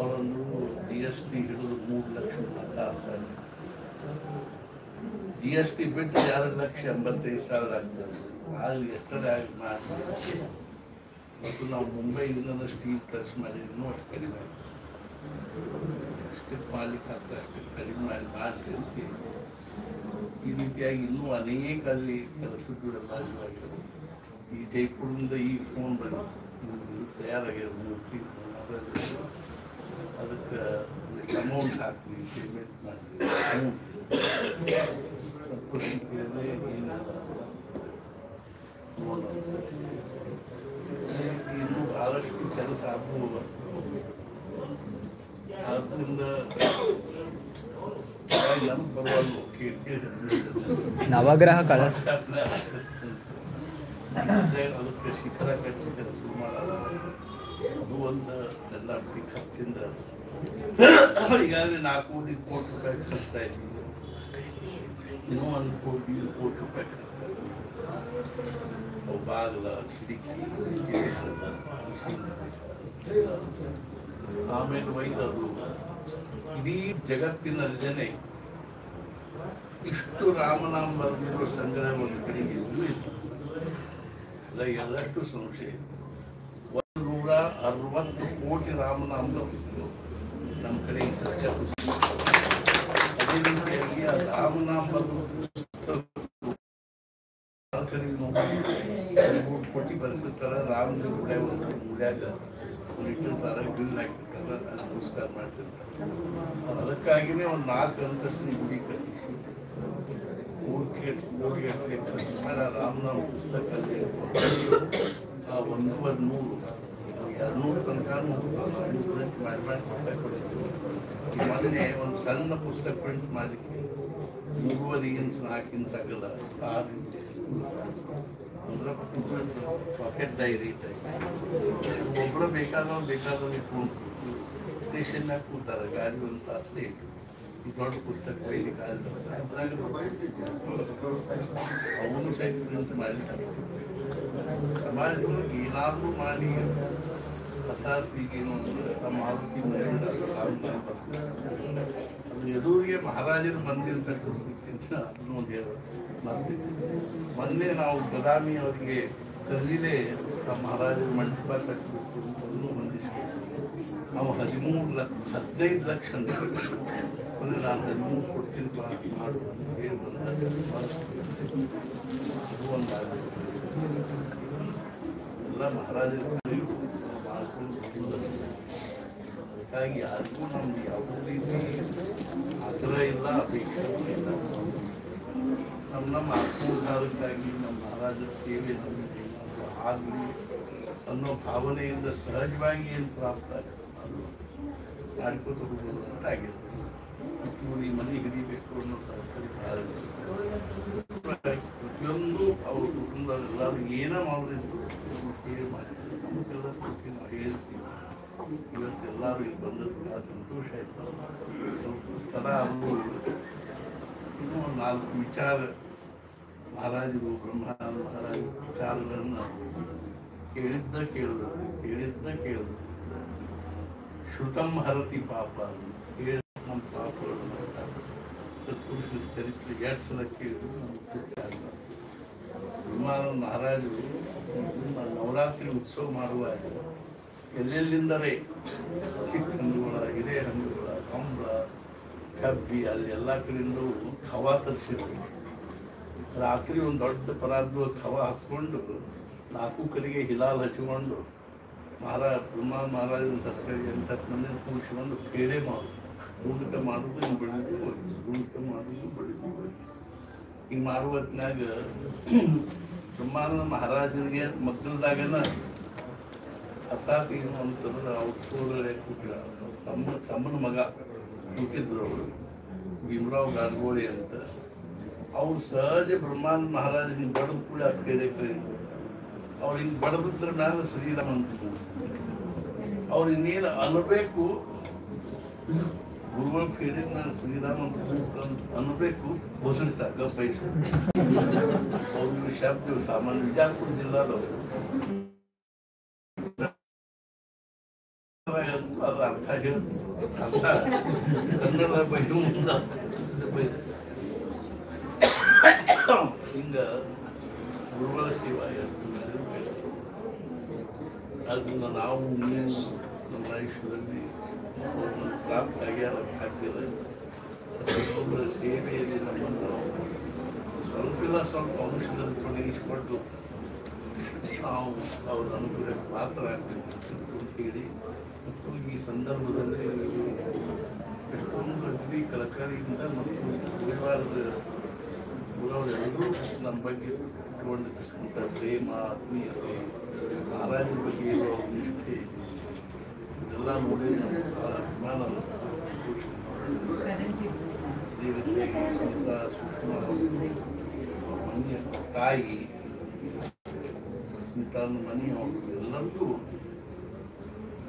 ಅವರನ್ನು GST ಹಿಡಿದು 3 ಲಕ್ಷ 16,000, GST ಬಿಟ್ಟು 2,85,000 ಆಗ್ತದೆ. ಆಗಲಿ ಎಷ್ಟರಾಗಿ ಮಾಡಿ ಮತ್ತು ನಾವು ಮುಂಬೈಯಿಂದ ಸ್ಟೀಲ್ ತರಿಸಿ ಮಾಡಿದ್ರೂ ಅಷ್ಟು ಕಡಿಮೆ ಅಷ್ಟಕ್ಕೆ ಮಾಡ್ಲಿಕ್ಕೆ ಆಗ್ತದೆ, ಅಷ್ಟಕ್ಕೆ ಕಡಿಮೆ ಮಾಡಿ ಅಂತ ಈ ರೀತಿಯಾಗಿ ಇನ್ನೂ ಅನೇಕ ಅಲ್ಲಿ ಕೆಲಸಗಳು ಭಾಗವಾಗಿರೋದು. ಈ ಜೈಪುರದಿಂದ ಈ ಫೋನ್ ಬಂದು ತಯಾರಾಗಿರೋ ಮೂರ್ತಿ ಅದಕ್ಕೆ ಅಮೌಂಟ್ ಹಾಕಿ ಪೇಮೆಂಟ್ ಮಾಡಿ ಇನ್ನೂ ಬಹಳಷ್ಟು ಕೆಲಸ ಆಗ್ಬೋದು. ಆದ್ದರಿಂದ ನವಗ್ರಹ ಕಳಸ ಅದಕ್ಕೆ ಶಿಖರ ಕಟ್ಟಿಗೆ ಶುರು ಮಾಡೋದು ಅದು ಒಂದು ಎಲ್ಲ ಖರ್ಚಿಂದ ಈಗಾಗಲೇ 4-5 ಕೋಟಿ ರೂಪಾಯಿ ಖರ್ಚಾ ಇದ್ದೀವಿ. ಇನ್ನೂ 1 ಕೋಟಿ 2 ಕೋಟಿ ರೂಪಾಯಿ ಖರ್ಚಾಗಿದೆ. ಅವು ಬಾಗಿಲ ಕಿಟಕಿ ಆಮೇಲೆ ಒಯ್ದದು ಇಡೀ ಜಗತ್ತಿನಲ್ಲೇ ಇಷ್ಟು ರಾಮನಾಮ ಬರೆದಿರೋ ಸಂಗ್ರಹ ಒಂದು ಕಡೆಗೆ ಎಲ್ಲೂ ಇತ್ತು. ಅಲ್ಲ ಎಲ್ಲಷ್ಟು ಸಂಶಯ. 160 ಕೋಟಿ ರಾಮನಾಮ ನಮ್ಮ ಕಡೆ ಸತ್ಯ. ಅದೇ ರೀತಿಯಾಗಿ ಆ ರಾಮನಾಮ ಕೋಟಿ ಬರ್ಸಿರ್ತಾರ. ರಾಮನ ಗುಡ ಒಂದು ಗುಡ್ಯಾಗ ಇಟ್ಟಿರ್ತಾರೆ, ಬಿಲ್ ಹಾಕಿರ್ತಾರೆ, ಅದು ನಮಸ್ಕಾರ ಮಾಡ್ತಿರ್ತಾರೆ. ಅದಕ್ಕಾಗಿನೇ ಒಂದು 4 ಅಂತಸ್ತಿನ ಗುಡಿ ಕಟ್ಟಿಸಿ ಕೋಟಿಗಟ್ಟಲೆ ಖರ್ಚು ಮಾಡಿ ಆ ರಾಮನಾಮ ಪುಸ್ತಕ ಆ 100-200 ತನಕ ಪ್ರಿಂಟ್ ಮಾಡಿ ಪುಸ್ತಕ ಕೊಟ್ಟಿದ್ರು. ಮೊನ್ನೆ ಒಂದು ಸಣ್ಣ ಪುಸ್ತಕ ಪ್ರಿಂಟ್ ಮಾಡಲಿಕ್ಕೆ 3.5 ಇಂಚ್ 4 ಇಂಚ್ ಆಗಲ್ಲ. ಆ ರೀತಿ ಅಂದ್ರೆ ಪಾಕೆಟ್ ಡೈರಿ ಇದ್ದ ಒಬ್ಬರು ಬೇಕಾದವ್ರು ಇಟ್ಕೊಂಡು ಸ್ಟೇಷನ್ನಾಗ ಕೂತಾರೆ. ಗಾಡಿ ಒಂದು ತಾಸೇ ಈ ದೊಡ್ಡ ಪುಸ್ತಕ ಬೈಲಿಕ್ಕೆ ಅದ್ರಾಗ ಅವನು ಸಹಿತ ಪ್ರಿಂಟ್ ಮಾಡಿದ್ದಾರೆ. ಸಮಾಜದೊಳಗೆ ಏನಾದರೂ ಮಾಡಿ ಹತಾರ್ತಿಗೇನು ಅಂದ್ರೆ ತಮ್ಮ ಆರೋಗ್ಯ ಅದು ಎದುರಿಗೆ ಮಹಾರಾಜರು ಬಂದಿರ್ತಕ್ಕಂಥ ಅದನ್ನು ಒಂದು ಹೇಳೋದು. ಮತ್ತೆ ಮೊನ್ನೆ ನಾವು ಬದಾಮಿ ಅವರಿಗೆ ಕರ್ವಿಲೆ ತಮ್ಮ ಮಹಾರಾಜರು ಮಂಟಪ ಕಟ್ಟಬೇಕು ಅದನ್ನು ಹೊಂದಿಸ್ಬೇಕು. ನಾವು 15 ಲಕ್ಷ ಅಂದರೆ ನಾನು 13 ಕೊಡ್ತೀನಿ ಮಾಡು ಅಂತ ಹೇಳಿ ಬಂದಾಗ ಅದು ಒಂದಾಗಬೇಕು. ಎಲ್ಲ ಮಹಾರಾಜರು ಮಾಡ್ಕೊಂಡು ಅದಕ್ಕಾಗಿ ಯಾರಿಗೂ ನಮ್ಗೆ ಯಾವುದೇ ರೀತಿ ಆಗ್ರಹ ಇಲ್ಲ, ಅಪೇಕ್ಷೆ ಇಲ್ಲ. ನಮ್ಮ ಆತ್ಮೋದ್ಧಾರಕ್ಕಾಗಿ ನಮ್ಮ ಮಹಾರಾಜರ ಸೇವೆ ನಮಗೆ ಆಗಲಿ ಅನ್ನೋ ಭಾವನೆಯಿಂದ ಸಹಜವಾಗಿ ಏನು ಪ್ರಾಪ್ತ ಅದು ಮಾಡ್ಕೋತ ಹೋಗೋದು ಅಂತ ಆಗಿದೆ. ಇವರು ಈ ಮನೆ ಹಿಡಿಬೇಕು ಅನ್ನೋ ಪ್ರತಿಯೊಂದು ಅವ್ರ ಕುಟುಂಬದಲ್ಲೆಲ್ಲರೂ ಏನೋ ಮಾಡೋದಿತ್ತು ಸೇವೆ ಮಾಡಿದ್ರು. ನಮಗೆಲ್ಲ ಪ್ರತಿ ನಾವು ಹೇಳ್ತೀವಿ. ಇವತ್ತೆಲ್ಲರೂ ಇಲ್ಲಿ ಬಂದದ್ದು ಭಾಳ ಸಂತೋಷ ಆಯಿತು. ಸದಾ ಅವರು ಇನ್ನೂ ಒಂದು 4 ವಿಚಾರ ಮಹಾರಾಜರು ಬ್ರಹ್ಮಾನಂದ ಮಹಾರಾಜ ವಿಚಾರಗಳನ್ನು ಕೇಳಿದ್ದ ಕೇಳಿದ್ರು. ಶ್ರುತಂ ಹರತಿ ಪಾಪ ಕೇಳಿ ನಮ್ಮ ಪಾಪಗಳನ್ನು ಸತ್ಪುರುಷರ ಚರಿತ್ರೆ 2 ಸಲ ಕೇಳಿದ್ರು. ಬ್ರಹ್ಮಾನಂದ ಮಹಾರಾಜರು ನವರಾತ್ರಿ ಉತ್ಸವ ಮಾಡುವಾಗ ಎಲ್ಲೆಲ್ಲಿಂದಲೇ ಚಿಕ್ಕ ಹಂಗುಗಳ, ಹಿರೇ ಹಂಗುಗಳ, ಕಂಬಳ, ಕಬ್ಬಿ ಅಲ್ಲಿ ಎಲ್ಲ ಕಡೆಯಿಂದೂ ಖವಾ ತರಿಸಿದ್ರು. ರಾತ್ರಿ ಒಂದು ದೊಡ್ಡ ಪರಾದ್ದು ಖವಾ ಹಾಕ್ಕೊಂಡು 4 ಕಡೆಗೆ ಹಿಲಾಲ್ ಹಚ್ಕೊಂಡು ಬ್ರಹ್ಮಾನಂದ ಮಹಾರಾಜನ 10 ಮಂದಿ ಕೂರಿಸ್ಕೊಂಡು ಪೇಡೆ ಮಾಡೋದು, ಗುಂಡಕ ಮಾಡೋದು, ಹಿಂಗೆ ಬೆಳೆದು ಗುಂಡಕ ಮಾಡೋದು, ಬೆಳೆದು ಹಿಂಗೆ ಮಾಡುವ ಹೊತ್ನಾಗ ಬ್ರಹ್ಮಾನಂದ ಮಹಾರಾಜನಿಗೆ ಮಕ್ಕಳದಾಗನ ಹತ್ತಾತ್ ಏನು ಅಂತಂದ್ರೆ ಅವ್ರ ಸೋದರೇ ಕೂತಿಲ್ಲ. ತಮ್ಮನ ಮಗ ಕೂತಿದ್ರು ಅವರು, ಭೀಮರಾವ್ ಗಾಡ್ಗೋಳಿ ಅಂತ. ಅವ್ರು ಸಹಜ ಬ್ರಹ್ಮಾನಂದ ಮಹಾರಾಜ ಹಿಂಗೆ ಬಡದು ಕೂಡ ಕೇಳಿ ಅವ್ರು ಹಿಂಗೆ ಬಡದ್ರ ಮೇಲೆ ಶ್ರೀರಾಮ ಅಂತ ಅವ್ರು ಇನ್ನೇನು ಅನ್ನಬೇಕು, ಗುರುಗಳು ಕೇಳಿದ ನಾನು ಶ್ರೀರಾಮ ಅಂತ ಅನ್ನಬೇಕು, ಘೋಷಣಿಸ್ತಾರೆ ಗಪ್ಪೈಸ. ಅವ್ರಿಗೆ ಶಬ್ದ ಸಾಮಾನ್ಯ ವಿಜಾಪುರ ಜಿಲ್ಲಾದವರು ಅದು ಅರ್ಥ ಹೇಳುತ್ತೆ. ಅರ್ಥ ಕನ್ನಡ ಬೈದು ಹಿಂಗ ಗುರುಗಳ ಸೇವಾ ಅದನ್ನ ನಾವು ನಮ್ಮ ಆಯುಷ್ಯದಲ್ಲಿ ಪ್ರಾಪ್ತ ಆಗ್ಯಾರ ಆಗ್ತಿಲ್ಲ. ಒಬ್ಬರ ಸೇವೆಯಲ್ಲಿ ನಮ್ಮನ್ನು ಸ್ವಲ್ಪ ಅಂಶದಲ್ಲಿ ತೊಡಗಿಸಿಕೊಂಡು ನಾವು ಅವ್ರ ಅನುಕೂಲಕ್ಕೆ ಪಾತ್ರ ಆಗ್ಬೇಕು ಅಂತ ಹೇಳಿ ಮತ್ತು ಈ ಸಂದರ್ಭದಲ್ಲಿ ಎಷ್ಟೊಂದು ಅಗ್ನಿ ಕಳಕಳಿಯಿಂದ ಮತ್ತು ಪರಿವಾರದ ಗುರುವರೆಲ್ಲರೂ ನಮ್ಮ ಬಗ್ಗೆ ಇಟ್ಕೊಂಡಿರ್ತಕ್ಕಂಥ ಪ್ರೇಮ, ಆತ್ಮೀಯತೆ, ಮಹಾರಾಜರ ಬಗ್ಗೆ ಇರೋ ನಿಷ್ಠೆ ಇದೆಲ್ಲ ನೋಡಿ ನಮ್ಗೆ ಭಾಳ ಅಭಿಮಾನ ಅದೇ ರೀತಿಯಾಗಿ ಸ್ಮಿತಾ, ಸುಷ್ಮಾ, ಮನೆಯ ತಾಯಿ ಸ್ಮಿತಾನ ಮನೆಯವರು ಎಲ್ಲರಿಗೂ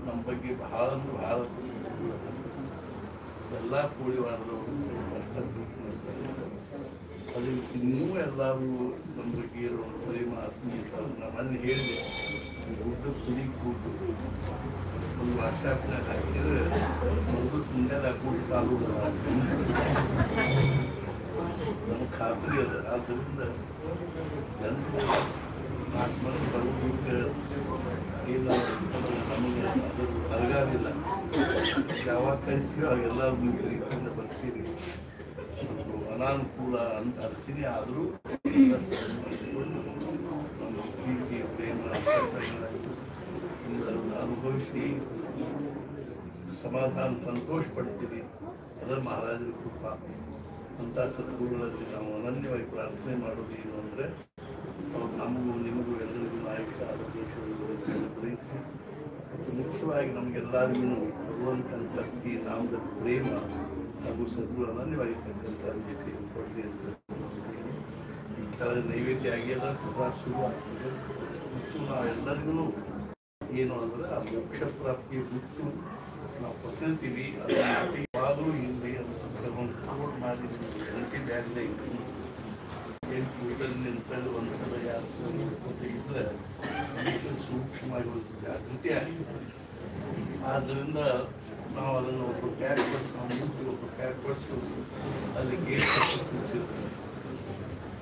ನಮ್ಮ ಬಗ್ಗೆ ಬಹಳ ಎಲ್ಲ ಕೋಳಿವಾರದವರು ಅದೇ ರೀತಿ ನೀವು ಎಲ್ಲರೂ ನಮ್ಮ ಬಗ್ಗೆ ಇರೋ ಪ್ರೇಮ, ಆತ್ಮೀಯತೆ ನಮ್ಮನ್ನು ಹೇಳಿದೆ. ಊಟ ತುಡಿ ಕೂತು ಒಂದು ವಾಟ್ಸಾಪ್ನಾಗ ಹಾಕಿದ್ರೆ ಒಂದು ಮುಂದೆ ಹಾಕೊಂಡು ಚಾಲು ನಮಗೆ ಖಾತ್ರಿ ಅದ. ಆದ್ದರಿಂದ ಜನರು ಆತ್ಮನ ಬರುವುದಕ್ಕೆ ಏನು ನಮಗೆ ಅದರ ಅರಗಾಗಿಲ್ಲ. ಯಾವಾಗ ಕರಿತೀವಿ ಅವಾಗೆಲ್ಲ ನೀವು ಪ್ರೀತಿಯಿಂದ ಬರ್ತೀರಿ. ಒಂದು ಅನಾನುಕೂಲ ಅಂತ ಅರ್ಚನೆ ಆದರೂ ನಮ್ಮ ಪ್ರೀತಿ ಪ್ರೇಮ ಅದನ್ನು ಅನುಭವಿಸಿ ಸಮಾಧಾನ ಸಂತೋಷ ಪಡ್ತೀರಿ. ಅದರ ಮಹಾರಾಜರ ಕೃಪಾ. ಅಂಥ ಸದ್ಗುರುಗಳಲ್ಲಿ ನಾವು ಅನನ್ಯವಾಗಿ ಪ್ರಾರ್ಥನೆ ಮಾಡೋದು ಏನು ಅಂದರೆ ಅವ್ರು ನಮಗೂ ನಿಮಗೂ ಎಲ್ಲರಿಗೂ ನಾಯಕ ಆರೋಗ್ಯವನ್ನು ಬೆಳೆಸಿ ಮತ್ತು ಮುಖ್ಯವಾಗಿ ನಮಗೆಲ್ಲರಿಗೂ ಭಗವಂತನ ಭಕ್ತಿ ನಾಮದ ಪ್ರೇಮ ಹಾಗೂ ಸದ್ಗುರು ಅನನ್ಯವಾಗಿರ್ತಕ್ಕಂಥ ಜೊತೆ ಕೊಡಲಿ ಅಂತ ಈ ಕೆಳಗೆ ನೈವೇದ್ಯ ಆಗ್ಯದ ಪ್ರಸಾದ ಶುರು ಆಗ್ತದೆ. ಮತ್ತು ನಾವೆಲ್ಲರಿಗೂ ಏನು ಅಂದರೆ ಆ ಮೋಕ್ಷ ಪ್ರಾಪ್ತಿಯ ಗುಟ್ಟು ನಾವು ಕೊಟ್ಟಿರ್ತೀವಿ. ಅದನ್ನು ಯಾವಾಗಲೂ ಹಿಂದೆ ಅದನ್ನು ಕೋಡ್ ಮಾಡಿ ಗಂಟೆ ಬ್ಯಾಗ್ಲೇ ಏನು ಕೂಟದಲ್ಲಿ ನಿಂತಲ್ಲಿ ಒಂದು ಸಲ ಯಾರು ಇದ್ದರೆ ಸೂಕ್ಷ್ಮವಾಗಿ ಒಂದು ಜಾಗೃತಿ ಆಗಿದೆ. ಆದ್ದರಿಂದ ನಾವು ಅದನ್ನು ಒಬ್ಬರು ಕ್ಯಾಕ್ ಬಡ್ಸ್ ನಾವು ಮುಂಚೆ ಒಬ್ಬರು ಕ್ಯಾಕ್ ಬಡ್ಸು ಅಲ್ಲಿ ಗೇಟ್ ಕೂರಿಸಿರ್ತೀವಿ.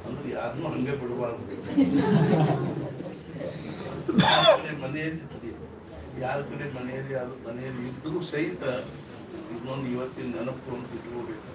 ಅಂದ್ರೆ ಯಾರನ್ನೂ ಹಂಗೆ ಬಿಡಬಾರ್ದು. ಮನೆಯಲ್ಲಿ ಯಾರ ಕಡೆ ಮನೆಯಲ್ಲಿ ಇದ್ದರೂ ಸಹಿತ ಇನ್ನೊಂದು ಇವತ್ತಿನ ನೆನಪು ಅಂತ ಇಟ್ಕೋಬೇಕು.